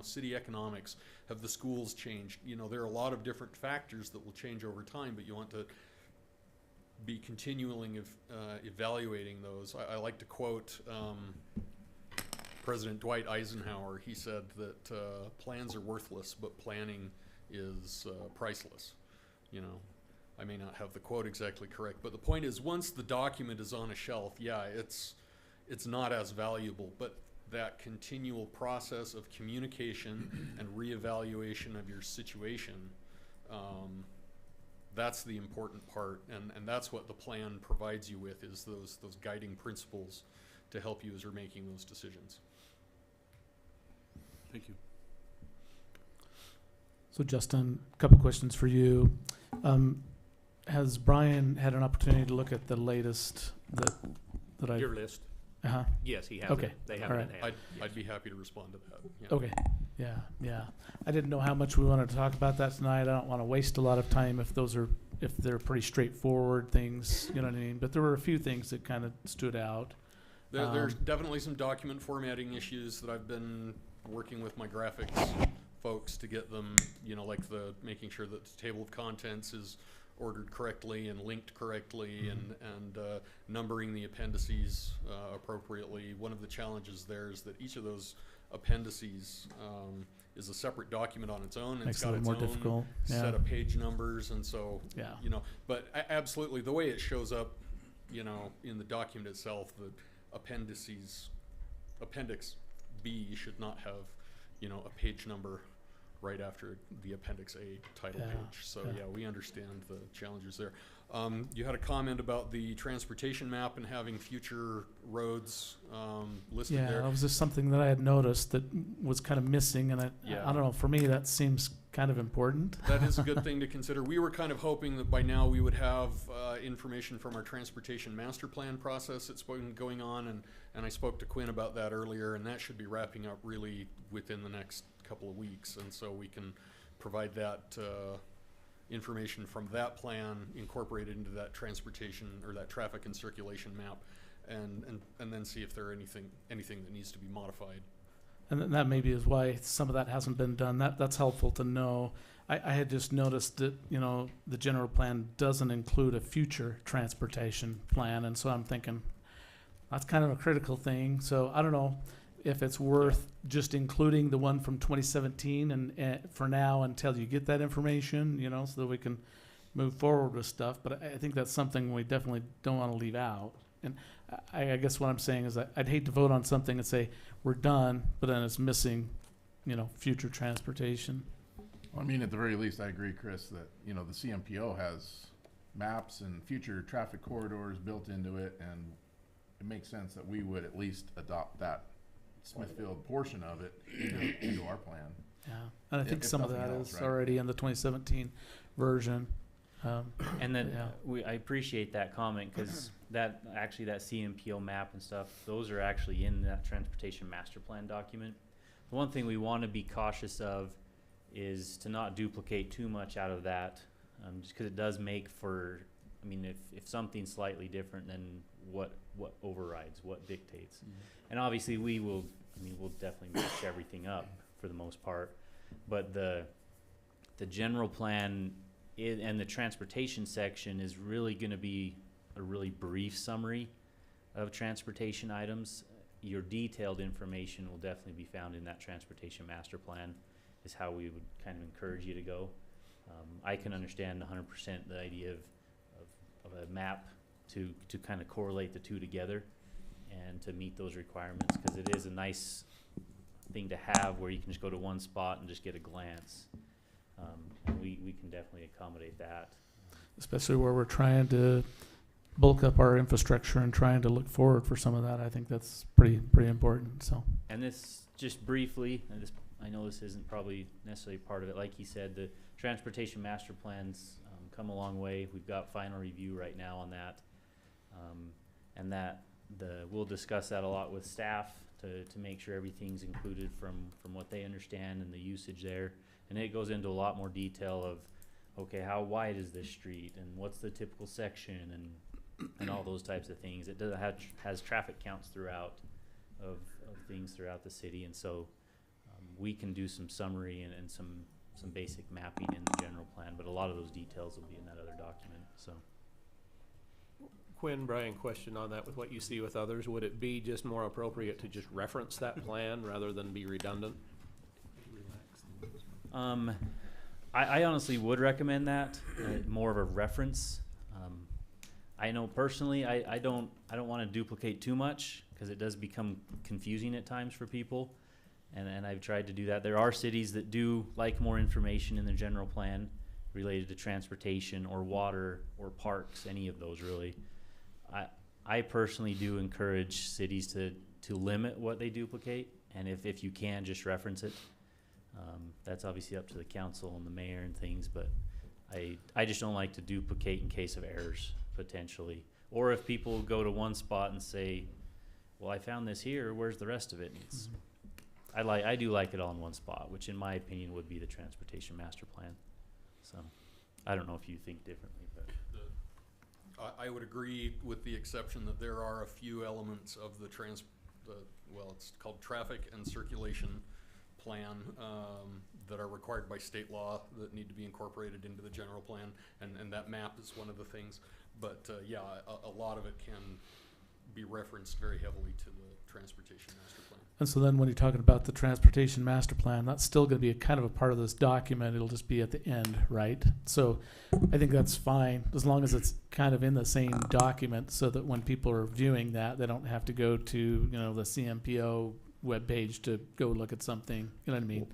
city economics, have the schools changed? There are a lot of different factors that will change over time, but you want to be continually evaluating those. I like to quote President Dwight Eisenhower. He said that plans are worthless, but planning is priceless. I may not have the quote exactly correct, but the point is, once the document is on a shelf, yeah, it's not as valuable, but that continual process of communication and reevaluation of your situation, that's the important part, and that's what the plan provides you with, is those guiding principles to help you as you're making those decisions. Thank you. So Justin, a couple questions for you. Has Brian had an opportunity to look at the latest that I? Your list? Uh-huh. Yes, he has. Okay. They have All it right. in hand. I'd be happy to respond to that. Yeah. Okay. Yeah. I didn't know how much we wanted to talk about that tonight. I don't want to waste a lot of time if they're pretty straightforward things, you know what I mean? But there were a few things that kind of stood out. There's definitely some document formatting issues that I've been working with my graphics folks to get them, like making sure that the table of contents is ordered correctly and linked correctly, and numbering the appendices appropriately. One of the challenges there is that each of those appendices is a separate document on its own, and Makes it's got it its more own difficult. set of page numbers, and so Yeah. But absolutely, the way it shows up, in the document itself, the appendix B should not have, a page number right after the Appendix A title page. So yeah, we understand the challenges there. You had a comment about the transportation map and having future roads listed there. Yeah, that was just something that I had noticed that was kind of missing, and I don't know, for me that seems kind of important. That is a good thing to consider. We were kind of hoping that by now we would have information from our transportation master plan process that's been going on, and I spoke to Quinn about that earlier, and that should be wrapping up really within the next couple of weeks, and so we can provide that information from that plan incorporated into that transportation or that traffic and circulation map, and then see if there are anything that needs to be modified. And that maybe is why some of that hasn't been done. That's helpful to know. I had just noticed that, the general plan doesn't include a future transportation plan, and so I'm thinking that's kind of a critical thing. So I don't know if it's worth just including the one from 2017 and for now until you get that information, so that we can move forward with stuff. But I think that's something we definitely don't want to leave out. And I guess what I'm saying is I'd hate to vote on something and say we're done, but then it's missing, future transportation. Well, I mean, at the very least, I agree, Chris, that, the CMPO has maps and future traffic corridors built into it, and it makes sense that we would at least adopt that Smithfield portion of it into our plan. Yeah, and I think If some of nothing that else, is right? already in the 2017 version. And then Yeah. I appreciate that comment, because that CMPO map and stuff, those are actually in that transportation master plan document. The one thing we want to be cautious of is to not duplicate too much out of that, just because it does make for, if something's slightly different, then what overrides, what dictates. And obviously we'll definitely match everything up for the most part, but the general plan and the transportation section is really going to be a really brief summary of transportation items. Your detailed information will definitely be found in that transportation master plan, is how we would kind of encourage you to go. I can understand 100% the idea of a map to kind of correlate the two together and to meet those requirements, because it is a nice thing to have where you can just go to one spot and just get a glance. And we can definitely accommodate that. Especially where we're trying to bulk up our infrastructure and trying to look forward for some of that. I think that's pretty important. So. And this, just briefly, I know this isn't probably necessarily part of it. Like he said, the transportation master plan's come a long way. We've got final review right now on that. And that we'll discuss that a lot with staff to make sure everything's included from what they understand and the usage there. And it goes into a lot more detail of, okay, how wide is this street and what's the typical section and all those types of things. It does has traffic counts throughout of things throughout the city, and so we can do some summary and some basic mapping in the general plan, but a lot of those details will be in that other document. So Quinn, Brian, question on that with what you see with others. Would it be just more appropriate to just reference that plan rather than be redundant? I honestly would recommend that, more of a reference. I know personally, I don't want to duplicate too much because it does become confusing at times for people. And I've tried to do that. There are cities that do like more information in their general plan related to transportation or water or parks, any of those really. I personally do encourage cities to limit what they duplicate, and if you can, just reference it. That's obviously up to the council and the mayor and things, but I just don't like to duplicate in case of errors, potentially. Or if people go to one spot and say, well, I found this here, where's the rest of it? And it's, I do like it all in one spot, which in my opinion would be the transportation master plan. So I don't know if you think differently, but I would agree, with the exception that there are a few elements of the it's called traffic and circulation plan that are required by state law that need to be incorporated into the general plan, and that map is one of the things. But yeah, a lot of it can be referenced very heavily to the transportation master plan. And so then when you're talking about the transportation master plan, that's still going to be a kind of a part of this document. It'll just be at the end, right? So I think that's fine as long as it's kind of in the same document, so that when people are viewing that, they don't have to go to, the CMPO webpage to go look at something. You know what I mean?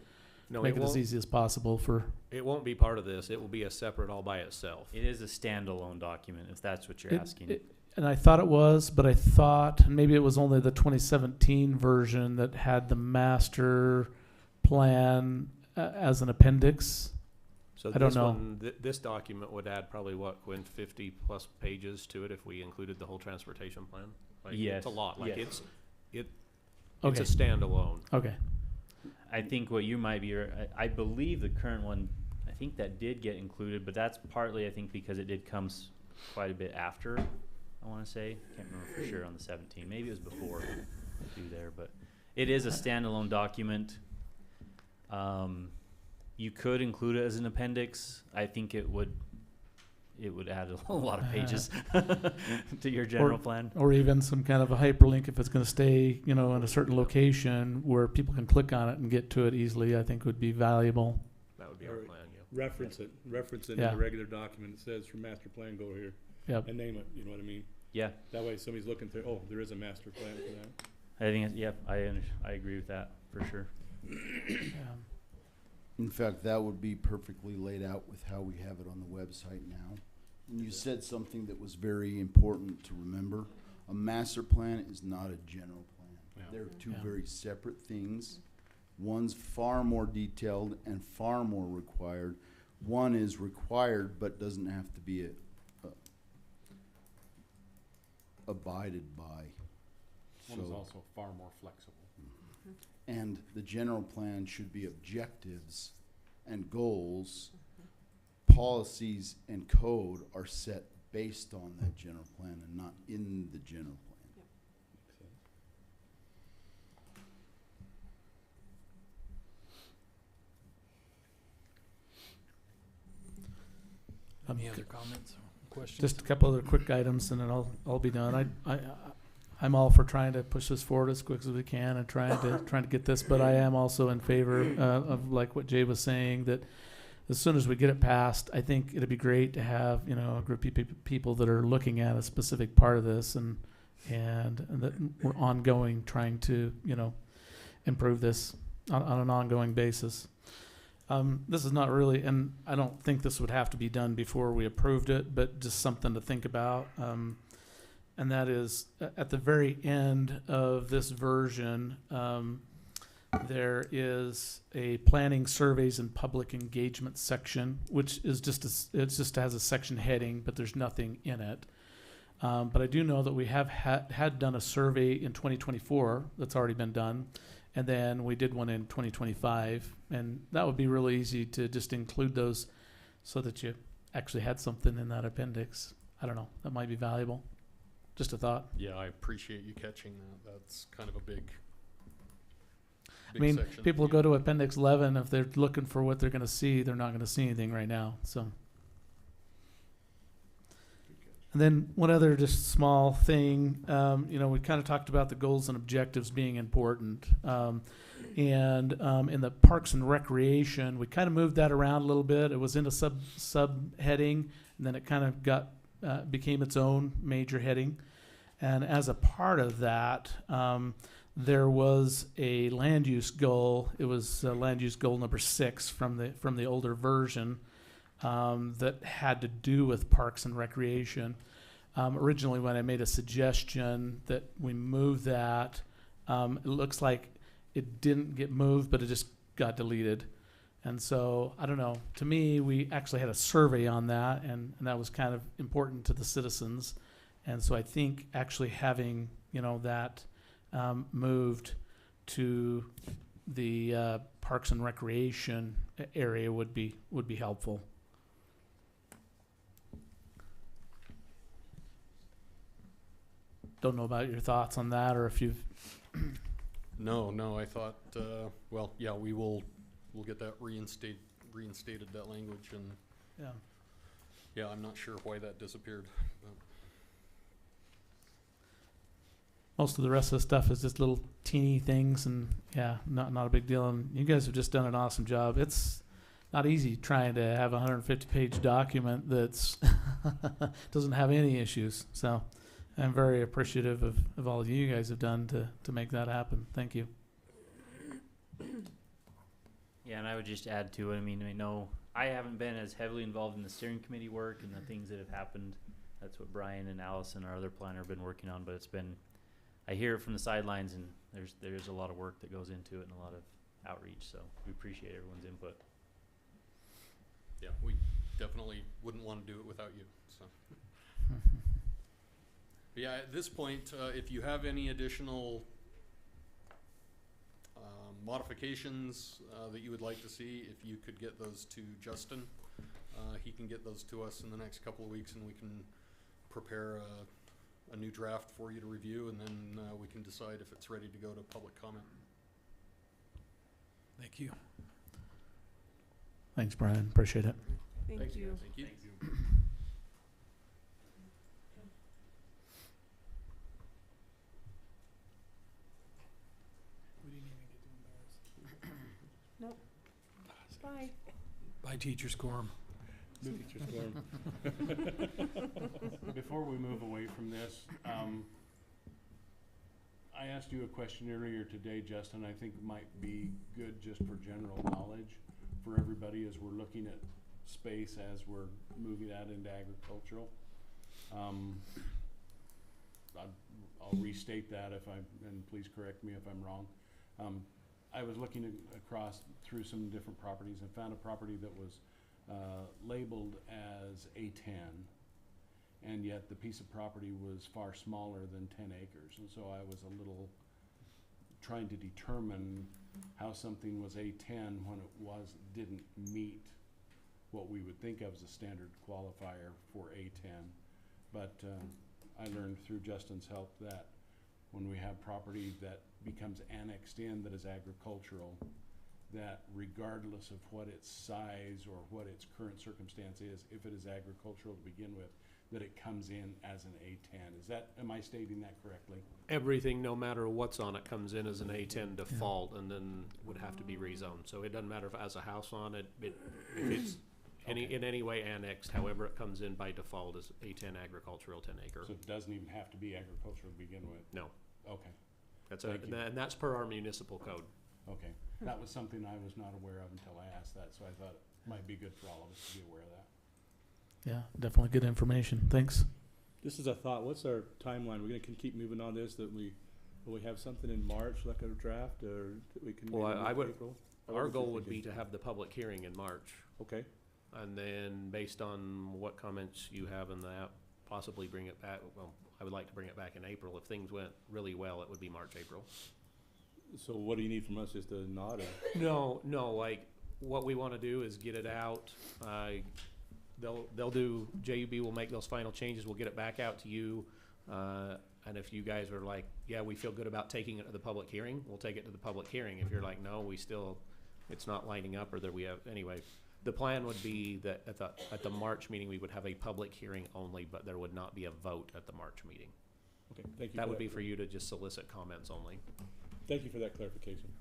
No, Make it as easy as possible for. It won't be part of this. It will be a separate all by itself. it is a standalone document if that's what you're asking. And I thought it was, but I thought maybe it was only the 2017 version that had the master plan as an appendix. So I don't know. This document would add probably what, Quinn, 50 plus pages to it if we included the whole transportation plan. Yes. It's a lot. Yes. It's Okay. a standalone. Okay. I think what you might be, I believe the current one, I think that did get included, but that's partly, I think, because it did come quite a bit after, I want to say. Can't remember for sure on the 17. Maybe it was before through there, but it is a standalone document. You could include it as an appendix. I think it would add a lot of pages to your general plan. Or even some kind of a hyperlink if it's going to stay, in a certain location where people can click on it and get to it easily, I think would be valuable. That would be our plan, yeah. Reference it in Yeah. the regular document. It says for master plan, go here. Yep. And name it, you know what I mean? Yeah. That way somebody's looking through, oh, there is a master plan for that. I think, I agree with that for sure. In fact, that would be perfectly laid out with how we have it on the website now. And you said something that was very important to remember. A master plan is not a general plan. Yeah. They're two very separate things. One's far more detailed and far more required. One is required but doesn't have to be abided by. One is also far more flexible. And the general plan should be objectives and goals. Policies and code are set based on that general plan and not in the general plan. Any other comments or questions? Just a couple other quick items, and then I'll be done. I'm all for trying to push this forward as quick as we can and trying to get this, but I am also in favor of like what Jay was saying, that as soon as we get it passed, I think it'd be great to have a group of people that are looking at a specific part of this and that we're ongoing trying to improve this on an ongoing basis. This is not really, and I don't think this would have to be done before we approved it, but just something to think about. And that is at the very end of this version, there is a planning surveys and public engagement section, which is it just has a section heading, but there's nothing in it. But I do know that we have had done a survey in 2024 that's already been done, and then we did one in 2025, and that would be really easy to just include those so that you actually had something in that appendix. I don't know, that might be valuable. Just a thought. Yeah, I appreciate you catching that. That's kind of a big I mean, section. people go to Appendix 11, if they're looking for what they're going to see, they're not going to see anything right now. So, and then one other just small thing, we kind of talked about the goals and objectives being important. And in the Parks and Recreation, we kind of moved that around a little bit. It was in a subheading, and then it kind of became its own major heading. And as a part of that, there was a land use goal. It was land use goal number 6 from the older version that had to do with Parks and Recreation. Originally, when I made a suggestion that we move that, it looks like it didn't get moved, but it just got deleted. And so, I don't know, to me, we actually had a survey on that, and that was kind of important to the citizens. And so I think actually having, that moved to the Parks and Recreation area would be helpful. Don't know about your thoughts on that, or if you've. No, I thought, we'll get that reinstated that language, and I'm not sure why that disappeared. But. Most of the rest of the stuff is just little teeny things, and not a big deal. And you guys have just done an awesome job. It's not easy trying to have a 150-page document that's doesn't have any issues. So I'm very appreciative of all you guys have done to make that happen. Thank you. Yeah, and I would just add to it, I know I haven't been as heavily involved in the steering committee work and the things that have happened. That's what Brian and Allison, our other planner, have been working on, but I hear it from the sidelines, and there's a lot of work that goes into it and a lot of outreach, so we appreciate everyone's input. Yeah, we definitely wouldn't want to do it without you, so. But yeah, at this point, if you have any additional modifications that you would like to see, if you could get those to Justin, he can get those to us in the next couple of weeks, and we can prepare a new draft for you to review, and then we can decide if it's ready to go to public comment. Thank you. Thanks, Brian. Appreciate it. Thank you. Thank you. Nope. Bye. Bye, Teacher's Quorum. Before we move away from this, I asked you a question earlier today, Justin. I think it might be good just for general knowledge for everybody as we're looking at space as we're moving out into agricultural. I'll restate that and please correct me if I'm wrong. I was looking across through some different properties and found a property that was labeled as A10, and yet the piece of property was far smaller than 10 acres. And so I was a little trying to determine how something was A10 when it didn't meet what we would think of as a standard qualifier for A10. But I learned through Justin's help that when we have property that becomes annexed in that is agricultural, that regardless of what its size or what its current circumstance is, if it is agricultural to begin with, that it comes in as an A10. Am I stating that correctly? Everything, no matter what's on it, comes in as an A10 default, and then would have to be rezoned. So it doesn't matter if it has a house on it, if it's in any way annexed, however it comes in by default is A10 agricultural 10 acre. So it doesn't even have to be agricultural to begin with? No. Okay. And that's per our municipal code. Okay. That was something I was not aware of until I asked that, so I thought it might be good for all of us to be aware of that. Yeah, definitely good information. Thanks. Just as a thought, what's our timeline? We're gonna keep moving on this, that we Will we have something in March, like a draft, or that we can? Well, maybe I move would- April? Our What goal you would be thinking? to have the public hearing in March. Okay, And then based on what comments you have in that, possibly bring it back, well, I would like to bring it back in April. If things went really well, it would be March, April. so what do you need from us, just a nod or? No, like, what we wanna do is get it out. They'll do, JUB will make those final changes, we'll get it back out to you. And if you guys are like, yeah, we feel good about taking it to the public hearing, we'll take it to the public hearing. If you're like, no, it's not lining up, or that we have, anyway. The plan would be that at the March meeting, we would have a public hearing only, but there would not be a vote at the March meeting. Okay, thank you. That would be for you to just solicit comments only. Thank you for that clarification.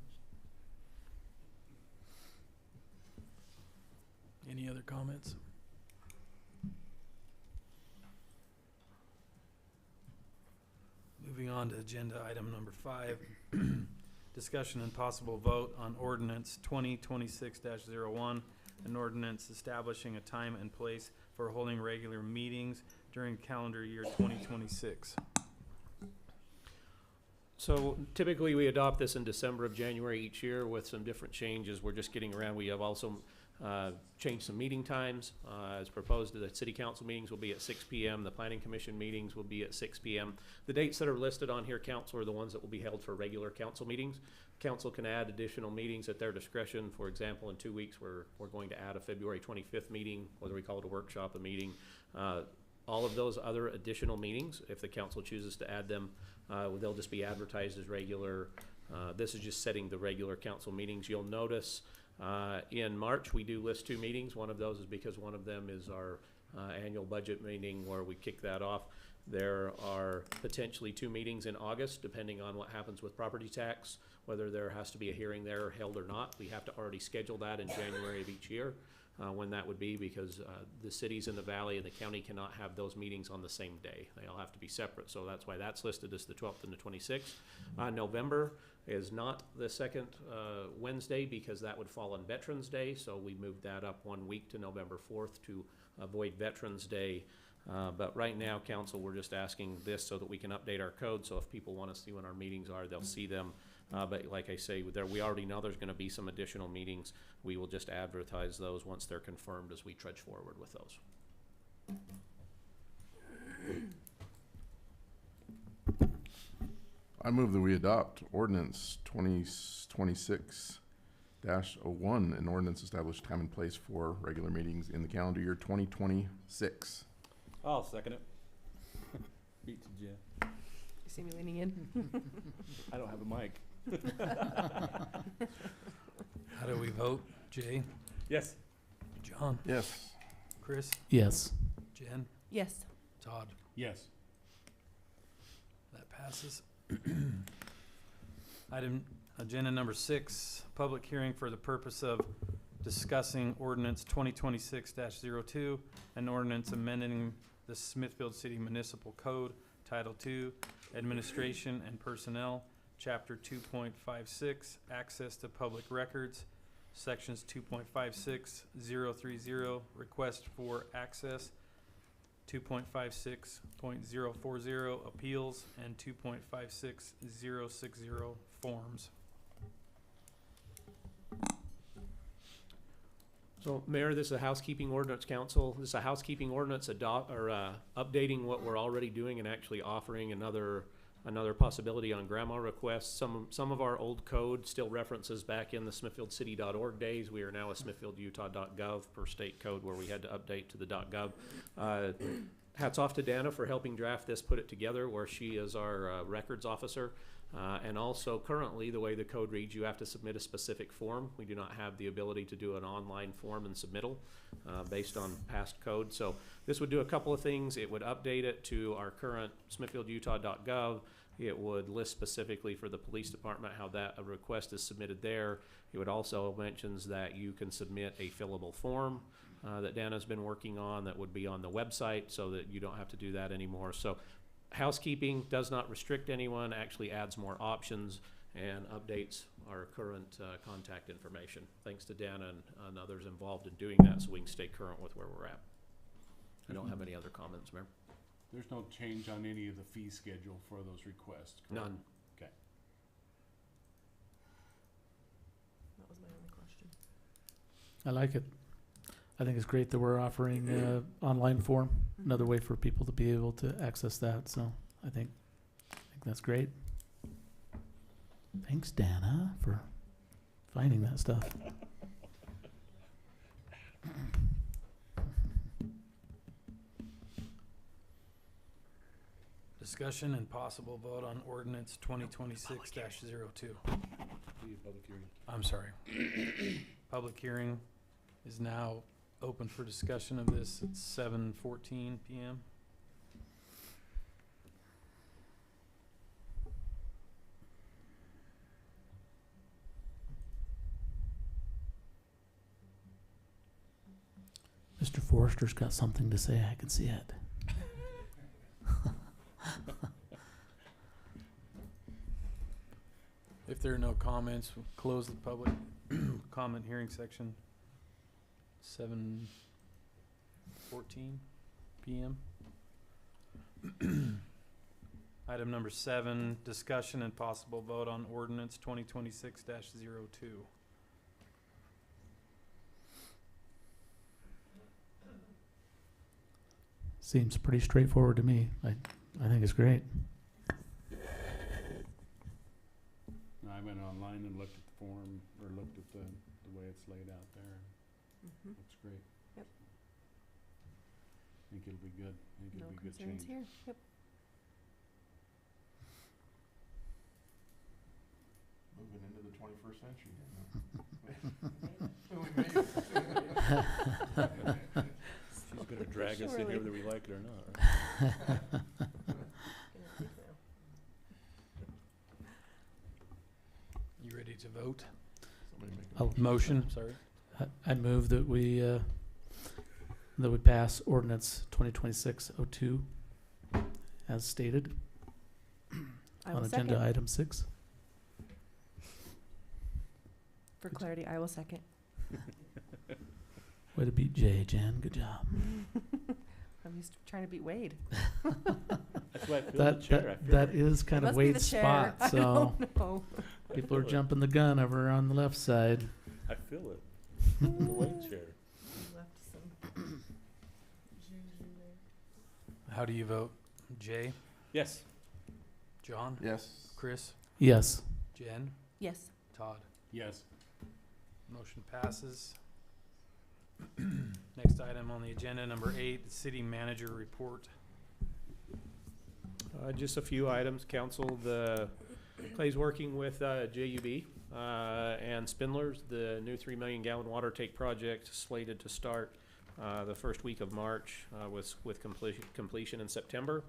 Any other comments? Moving on to agenda item number 5, discussion and possible vote on ordinance 2026-01, an ordinance establishing a time and place for holding regular meetings during calendar year 2026. So typically, we adopt this in December of January each year with some different changes. We're just getting around. We have also changed some meeting times. As proposed, the city council meetings will be at 6 p.m. The planning commission meetings will be at 6 p.m. The dates that are listed on here, council, are the ones that will be held for regular council meetings. Council can add additional meetings at their discretion. For example, in 2 weeks, we're going to add a February 25th meeting, whether we call it a workshop, a meeting. All of those other additional meetings, if the council chooses to add them, they'll just be advertised as regular. This is just setting the regular council meetings. You'll notice in March, we do list 2 meetings. One of those is because one of them is our annual budget meeting where we kick that off. There are potentially 2 meetings in August, depending on what happens with property tax, whether there has to be a hearing there held or not. We have to already schedule that in January of each year. When that would be, because the cities in the valley and the county cannot have those meetings on the same day. They all have to be separate, so that's why that's listed as the 12th and the 26th. November is not the second Wednesday, because that would fall on Veterans Day, so we moved that up 1 week to November 4th to avoid Veterans Day. But right now, council, we're just asking this so that we can update our code, so if people want to see when our meetings are, they'll see them. But like I say, we already know there's going to be some additional meetings. We will just advertise those once they're confirmed as we trudge forward with those. I move that we adopt ordinance 2026-01, an ordinance establish time and place for regular meetings in the calendar year 2026. I'll second it. Beat to Jen. You see me leaning in? I don't have a mic. How do we vote? Jay? Yes. John? Yes. Chris? Yes. Jen? Yes. Todd? Yes. That passes. Agenda number 6, public hearing for the purpose of discussing ordinance 2026-02, an ordinance amending the Smithfield City Municipal Code, Title II, Administration and Personnel, Chapter 2.56, Access to Public Records, Sections 2.56.030, Request for Access, 2.56.040, Appeals, and 2.56.060, Forms. So, Mayor, this is a housekeeping ordinance, council. This is a housekeeping ordinance updating what we're already doing and actually offering another possibility on grandma requests. Some of our old code still references back in the smithfieldcity.org days. We are now a smithfieldutah.gov per state code, where we had to update to the .gov. Hats off to Dana for helping draft this, put it together, where she is our records officer. And also, currently, the way the code reads, you have to submit a specific form. We do not have the ability to do an online form and submittal based on past code. So this would do a couple of things. It would update it to our current smithfieldutah.gov. It would list specifically for the police department how that a request is submitted there. It would also mentions that you can submit a fillable form that Dana's been working on that would be on the website, so that you don't have to do that anymore. So housekeeping does not restrict anyone, actually adds more options and updates our current contact information. Thanks to Dana and others involved in doing that, so we can stay current with where we're at. I don't have any other comments, Mayor. There's no change on any of the fee schedule for those requests, correct? None. Okay. I like it. I think it's great that we're offering online form, another way for people to be able to access that. So I think that's great. Thanks, Dana, for finding that stuff. Discussion and possible vote on ordinance 2026-02. Public hearing. I'm sorry. Public hearing is now open for discussion of this at 7:14 p.m. Mr. Forrester's got something to say. I can see it. If there are no comments, we'll close the public comment hearing section. 7:14 p.m. Item number 7, discussion and possible vote on ordinance 2026-02. Seems pretty straightforward to me. I think it's great. I went online and looked at the form, or looked at the way it's laid out there. Looks great. Yep. I think it'll be good. I think No it'll be a good concerns change. here. Yep. Moving into the 21st century. She's gonna drag us in here whether we like it or not. You ready to vote? Oh, Motion, sorry. I move that we pass ordinance 2026-02 as stated I on will agenda second. item 6. For clarity, I will second. Way to beat Jay, Jen. Good job. I'm used to trying to beat Wade. That's why I feel the chair. That is kind It of must be the Wade's chair. spot. I So don't know. people are jumping the gun over on the left side. I feel it. The white chair. How do you vote? Jay? Yes. John? Yes. Chris? Yes. Jen? Yes. Todd? Yes. Motion passes. Next item on the agenda, number 8, the city manager report. Just a few items, council. Clay's working with JUB and Spindlers. The new 3 million gallon water take project slated to start the first week of March with completion in September.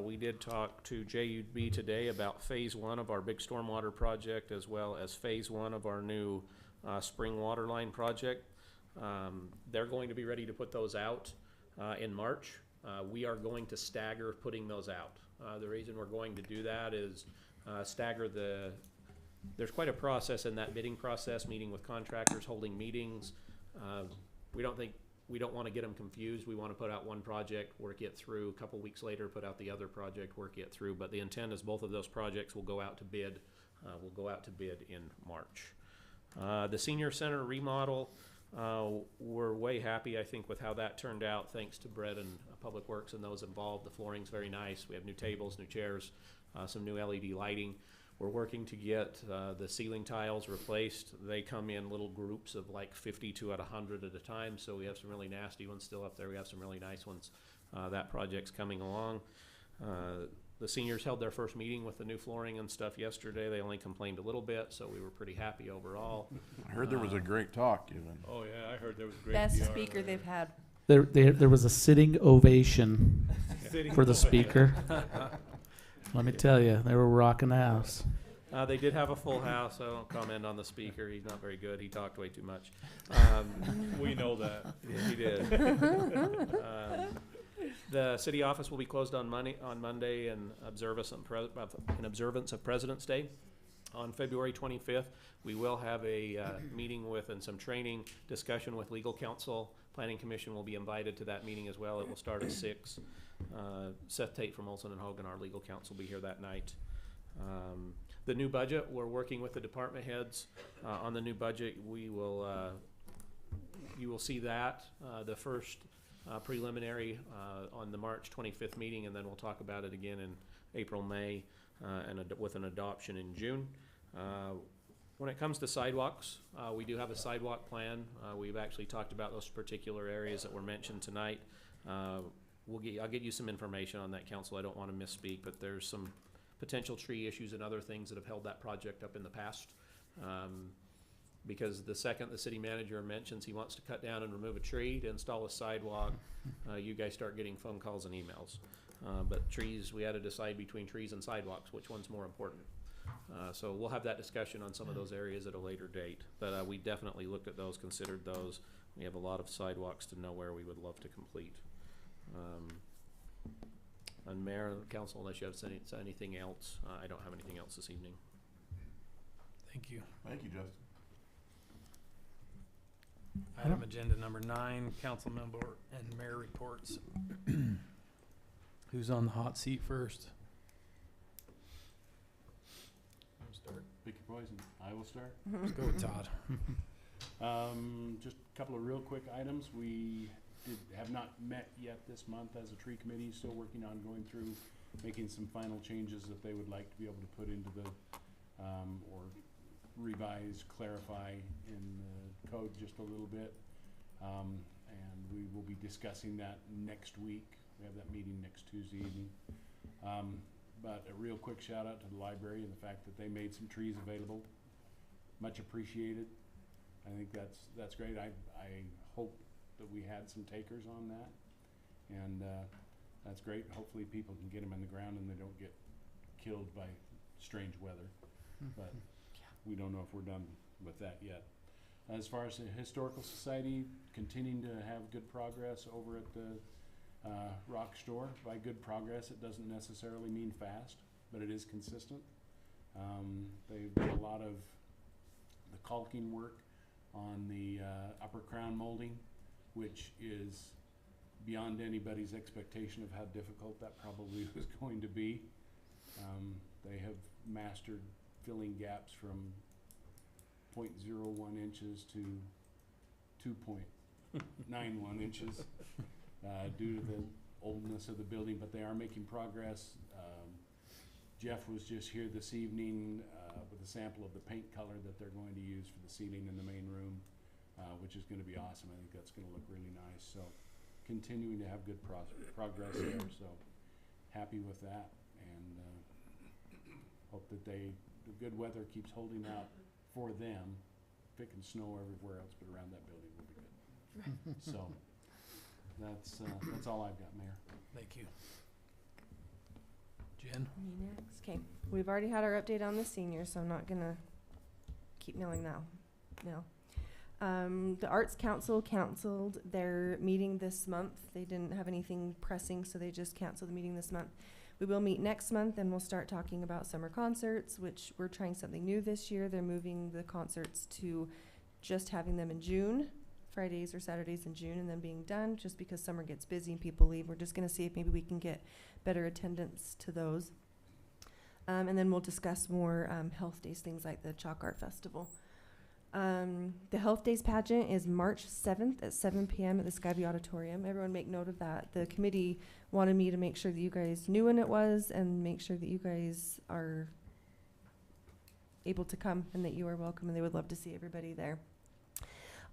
We did talk to JUB today about phase 1 of our big stormwater project, as well as phase 1 of our new spring water line project. They're going to be ready to put those out in March. We are going to stagger putting those out. The reason we're going to do that is there's quite a process in that bidding process, meeting with contractors, holding meetings. We don't want to get them confused. We want to put out one project, work it through. A couple weeks later, put out the other project, work it through. But the intent is both of those projects will go out to bid. In March. The senior center remodel, we're way happy, I think, with how that turned out, thanks to Brett and Public Works and those involved. The flooring's very nice. We have new tables, new chairs, some new LED lighting. We're working to get the ceiling tiles replaced. They come in little groups of like 50 to 100 at a time, so we have some really nasty ones still up there. We have some really nice ones. That project's coming along. The seniors held their first meeting with the new flooring and stuff yesterday. They only complained a little bit, so we were pretty happy overall. I heard there was a great talk given. Oh, yeah, I heard there was great Best PR. speaker they've had. There was a sitting ovation for the speaker. Let me tell you, they were rocking the house. They did have a full house. I don't comment on the speaker. He's not very good. He talked way too much. We know that. Yeah, he did. The city office will be closed on Monday in observance of President's Day. On February 25th, we will have a meeting with and some training discussion with legal counsel. Planning Commission will be invited to that meeting as well. It will start at 6. Seth Tate from Olson & Hogan, our legal counsel, will be here that night. The new budget, we're working with the department heads on the new budget. you will see that, the first preliminary on the March 25th meeting, and then we'll talk about it again in April, May, and with an adoption in June. When it comes to sidewalks, we do have a sidewalk plan. We've actually talked about those particular areas that were mentioned tonight. I'll get you some information on that, council. I don't want to misspeak, but there's some potential tree issues and other things that have held that project up in the past. Because the second the city manager mentions he wants to cut down and remove a tree to install a sidewalk, you guys start getting phone calls and emails. But trees, we had to decide between trees and sidewalks, which one's more important. So we'll have that discussion on some of those areas at a later date. But we definitely looked at those, considered those. We have a lot of sidewalks to know where we would love to complete. And Mayor and Council, unless you have anything else, I don't have anything else this evening. Thank you. Thank you, Justin. Item agenda number 9, council member and mayor reports. Who's on the hot seat first? I'll start. Pick your poison. I will start. Let's go with Todd. Just a couple of real quick items. We have not met yet this month as a tree committee, still working on going through, making some final changes that they would like to be able to put into the, or revise, clarify in the code just a little bit. And we will be discussing that next week. We have that meeting next Tuesday evening. But a real quick shout out to the library and the fact that they made some trees available. Much appreciated. I think that's great. I hope that we had some takers on that, and that's great. Hopefully people can get them in the ground and they don't get killed by strange weather, but we don't know if we're done with that yet. As far as the Historical Society, continuing to have good progress over at the Rock Store. By good progress, it doesn't necessarily mean fast, but it is consistent. They've done a lot of the caulking work on the upper crown molding, which is beyond anybody's expectation of how difficult that probably was going to be. They have mastered filling gaps from 0.01 inches to 2.91 inches due to the oldness of the building, but they are making progress. Jeff was just here this evening with a sample of the paint color that they're going to use for the ceiling in the main room, which is going to be awesome. I think that's going to look really nice. So continuing to have good progress there, so happy with that, and hope that the good weather keeps holding out for them. If it can snow everywhere else, but around that building will be good. So that's all I've got, Mayor. Thank you. Jen? Me next. Okay. We've already had our update on the seniors, so I'm not gonna keep milling that now. The Arts Council canceled their meeting this month. They didn't have anything pressing, so they just canceled the meeting this month. We will meet next month, and we'll start talking about summer concerts, which we're trying something new this year. They're moving the concerts to just having them in June, Fridays or Saturdays in June, and then being done, just because summer gets busy and people leave. We're just gonna see if maybe we can get better attendance to those. And then we'll discuss more health days, things like the Chalk Art Festival. The Health Days pageant is March 7th at 7 p.m. at the Skyview Auditorium. Everyone make note of that. The committee wanted me to make sure that you guys knew when it was and make sure that you guys are able to come and that you are welcome, and they would love to see everybody there.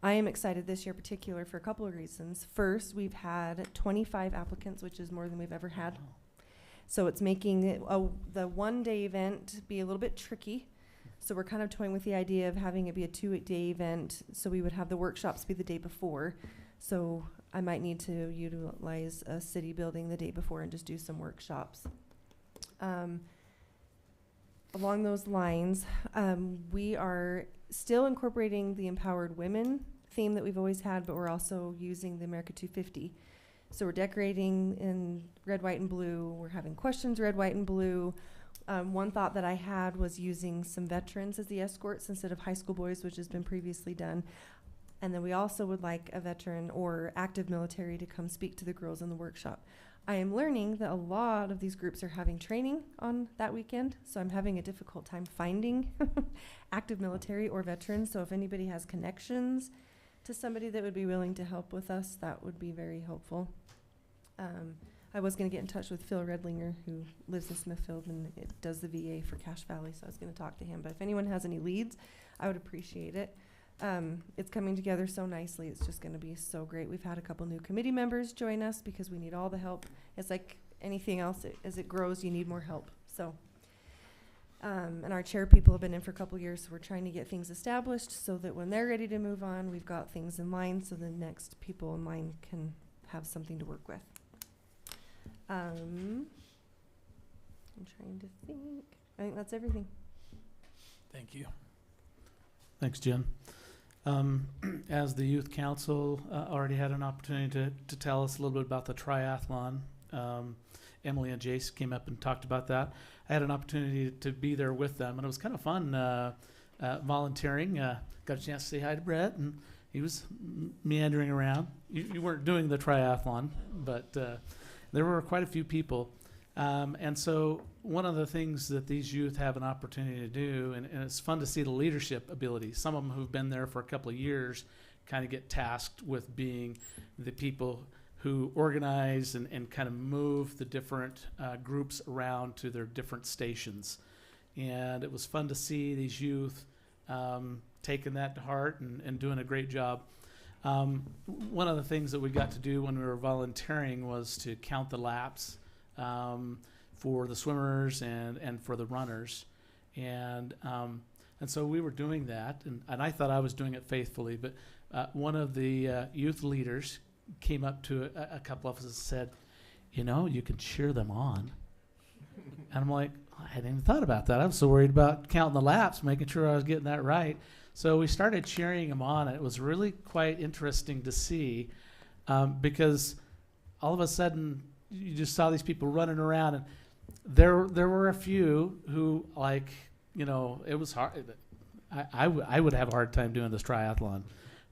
I am excited this year in particular for a couple of reasons. First, we've had 25 applicants, which is more than we've ever had. So it's making it, the one-day event be a little bit tricky. So we're kind of toying with the idea of having it be a 2-day event, so we would have the workshops be the day before. So I might need to utilize a city building the day before and just do some workshops. Along those lines, we are still incorporating the Empowered Women theme that we've always had, but we're also using the America 250. So we're decorating in red, white, and blue. We're having questions red, white, and blue. One thought that I had was using some veterans as the escorts instead of high school boys, which has been previously done. And then we also would like a veteran or active military to come speak to the girls in the workshop. I am learning that a lot of these groups are having training on that weekend, so I'm having a difficult time finding active military or veterans. So if anybody has connections to somebody that would be willing to help with us, that would be very helpful. I was going to get in touch with Phil Redlinger, who lives in Smithfield and it does the VA for Cache Valley, so I was going to talk to him. But if anyone has any leads, I would appreciate it. It's coming together so nicely. It's just going to be so great. We've had a couple new committee members join us because we need all the help. It's like anything else, as it grows, you need more help. So, and our chair people have been in for a couple years, so we're trying to get things established so that when they're ready to move on, we've got things in line so the next people in line can have something to work with. I'm trying to think. I think that's everything. Thank you. Thanks, Jen. As the youth council already had an opportunity to tell us a little bit about the triathlon, Emily and Jace came up and talked about that. I had an opportunity to be there with them, and it was kind of fun volunteering. Got a chance to say hi to Brett, and he was meandering around. You weren't doing the triathlon, but there were quite a few people. And so one of the things that these youth have an opportunity to do, and it's fun to see the leadership abilities. Some of them who've been there for a couple of years kind of get tasked with being the people who organize and kind of move the different groups around to their different stations. And it was fun to see these youth taking that to heart and doing a great job. One of the things that we got to do when we were volunteering was to count the laps for the swimmers and for the runners. And so we were doing that, and I thought I was doing it faithfully, but one of the youth leaders came up to a couple of us and said, you know, you can cheer them on. And I'm like, I hadn't even thought about that. I was so worried about counting the laps, making sure I was getting that right. So we started cheering them on, and it was really quite interesting to see because all of a sudden you just saw these people running around, and there were a few who, like, you know, it was hard. I would have a hard time doing this triathlon.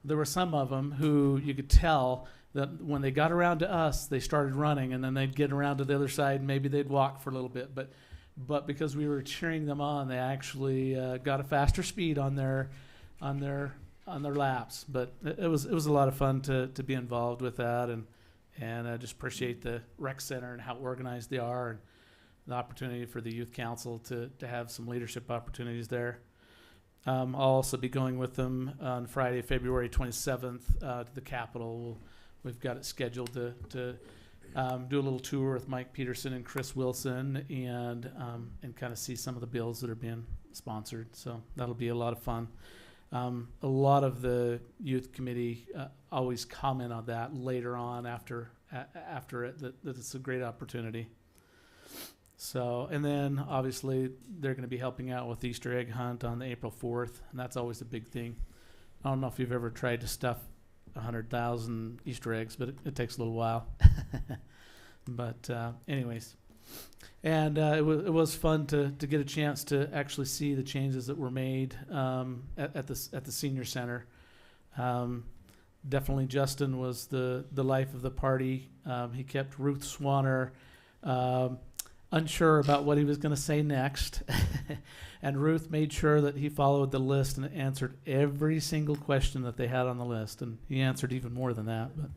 There were some of them who you could tell that when they got around to us, they started running, and then they'd get around to the other side, and maybe they'd walk for a little bit. But because we were cheering them on, they actually got a faster speed on their laps. But it was a lot of fun to be involved with that, and I just appreciate the rec center and how organized they are, and the opportunity for the youth council to have some leadership opportunities there. I'll also be going with them on Friday, February 27th to the Capitol. We've got it scheduled to do a little tour with Mike Peterson and Chris Wilson and kind of see some of the bills that are being sponsored. So that'll be a lot of fun. A lot of the youth committee always comment on that later on after it, that it's a great opportunity. So, and then obviously they're going to be helping out with the Easter egg hunt on the April 4th, and that's always a big thing. I don't know if you've ever tried to stuff 100,000 Easter eggs, but it takes a little while. But anyways, and it was fun to get a chance to actually see the changes that were made at the senior center. Definitely Justin was the life of the party. He kept Ruth Swanner unsure about what he was going to say next. And Ruth made sure that he followed the list and answered every single question that they had on the list. And he answered even more than that. But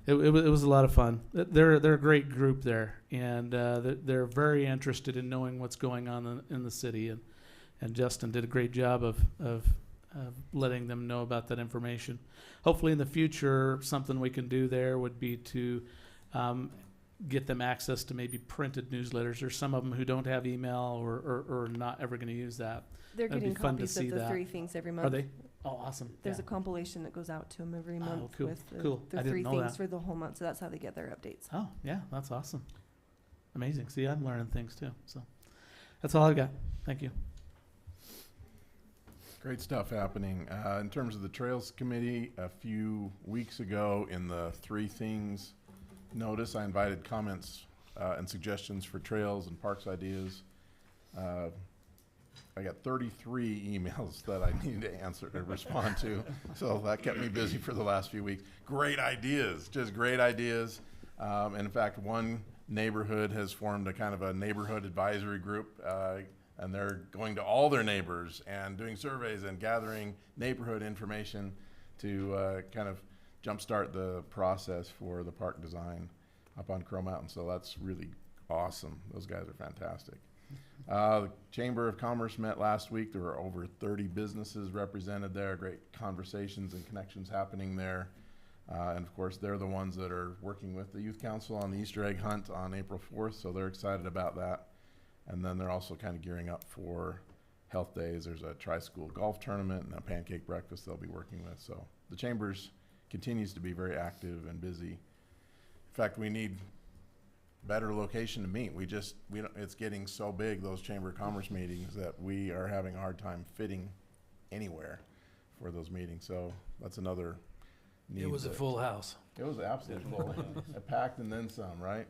it was a lot of fun. They're a great group there. And they're very interested in knowing what's going on in the city. And Justin did a great job of letting them know about that information. Hopefully in the future, something we can do there would be to get them access to maybe printed newsletters. There's some of them who don't have email or are not ever going to use that. They're That'd getting be fun to copies of see the that. 3 things every month. Are they? Oh, awesome. There's Yeah. a compilation that goes out to them every month cool, with the, cool. the I didn't 3 know things that. for the whole month. So that's how they get their updates. Oh, yeah, that's awesome. Amazing. See, I'm learning things too. So that's all I've got. Thank you. Great stuff happening. In terms of the Trails Committee, a few weeks ago in the 3 things notice, I invited comments and suggestions for trails and parks ideas. I got 33 emails that I needed to answer and respond to, so that kept me busy for the last few weeks. Great ideas, just great ideas. And in fact, one neighborhood has formed a kind of a neighborhood advisory group, and they're going to all their neighbors and doing surveys and gathering neighborhood information to kind of jumpstart the process for the park design up on Crow Mountain. So that's really awesome. Those guys are fantastic. The Chamber of Commerce met last week. There were over 30 businesses represented there. Great conversations and connections happening there. And of course, they're the ones that are working with the Youth Council on the Easter egg hunt on April 4th. So they're excited about that. And then they're also kind of gearing up for Health Days. There's a tri-school golf tournament and a pancake breakfast they'll be working with. So the Chambers continues to be very active and busy. In fact, we need better location to meet. We don't, it's getting so big, those Chamber of Commerce meetings, that we are having a hard time fitting anywhere for those meetings. So that's another need. It was a full house. It was absolutely full. Packed and then some, right?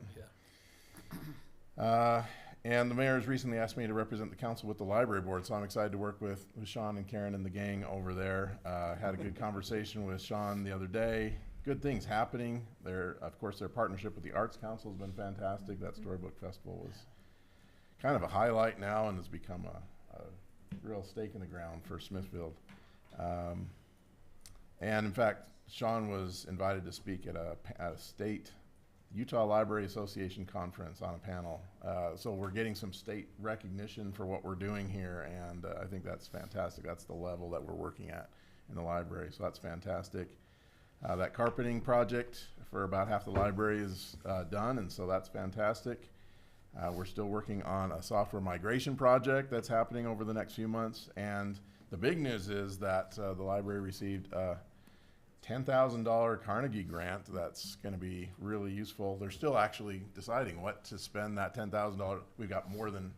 Yeah. And the mayor has recently asked me to represent the council with the library board, so I'm excited to work with Sean and Karen and the gang over there. Had a good conversation with Sean the other day. Good things happening. Of course, their partnership with the Arts Council has been fantastic. That Storybook Festival was kind of a highlight now and has become a real stake in the ground for Smithfield. And in fact, Sean was invited to speak at a state Utah Library Association conference on a panel. So we're getting some state recognition for what we're doing here, and I think that's fantastic. That's the level that we're working at in the library, so that's fantastic. That carpeting project for about half the library is done, and so that's fantastic. We're still working on a software migration project that's happening over the next few months, and the big news is that the library received a $10,000 Carnegie grant that's going to be really useful. They're still actually deciding what to spend that $10,000. We've got more than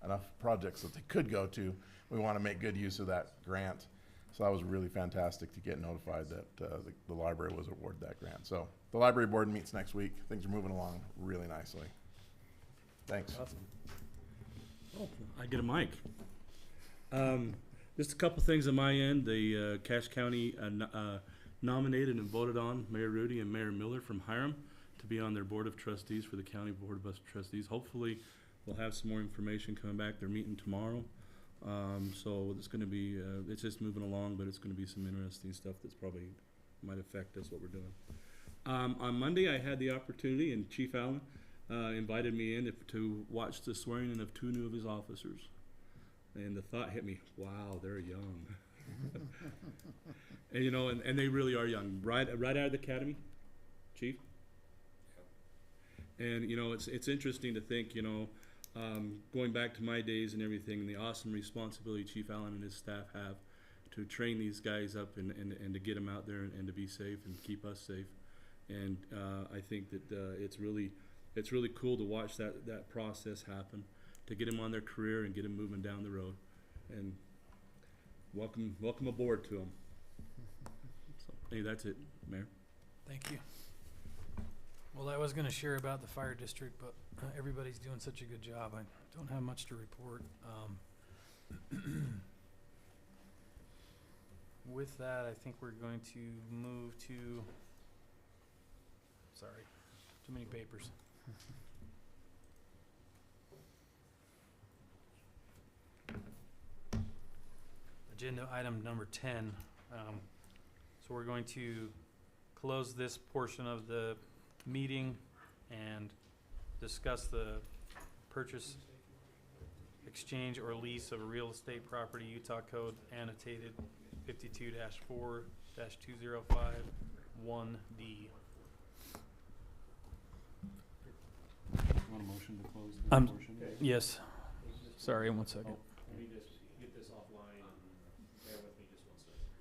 enough projects that they could go to. We want to make good use of that grant. So that was really fantastic to get notified that the library was awarded that grant. So the library board meets next week. Things are moving along really nicely. Thanks. Awesome. Oh, I get a mic. Just a couple things on my end. The Cache County nominated and voted on Mayor Rudy and Mayor Miller from Hiram to be on their board of trustees for the county board of trustees. Hopefully we'll have some more information coming back. They're meeting tomorrow. So it's going to be, it's just moving along, but it's going to be some interesting stuff that's probably might affect us, what we're doing. On Monday, I had the opportunity, and Chief Allen invited me in to watch the swearing in of 2 new of his officers. And the thought hit me, wow, they're young. And you know, and they really are young, right out of the academy, Chief. And you know, it's interesting to think, you know, going back to my days and everything, and the awesome responsibility Chief Allen and his staff have to train these guys up and to get them out there and to be safe and keep us safe. And I think that it's really cool to watch that process happen, to get them on their career and get them moving down the road. And welcome aboard to them. So, hey, that's it, Mayor. Thank you. Well, I was going to share about the fire district, but everybody's doing such a good job. I don't have much to report. With that, I think we're going to move to, sorry, too many papers. Agenda item number 10. So we're going to close this portion of the meeting and discuss the purchase, exchange, or lease of a real estate property, Utah Code annotated 52-4-205-1D. Want a motion to close this I'm portion? yes. Sorry, 1 second. Oh,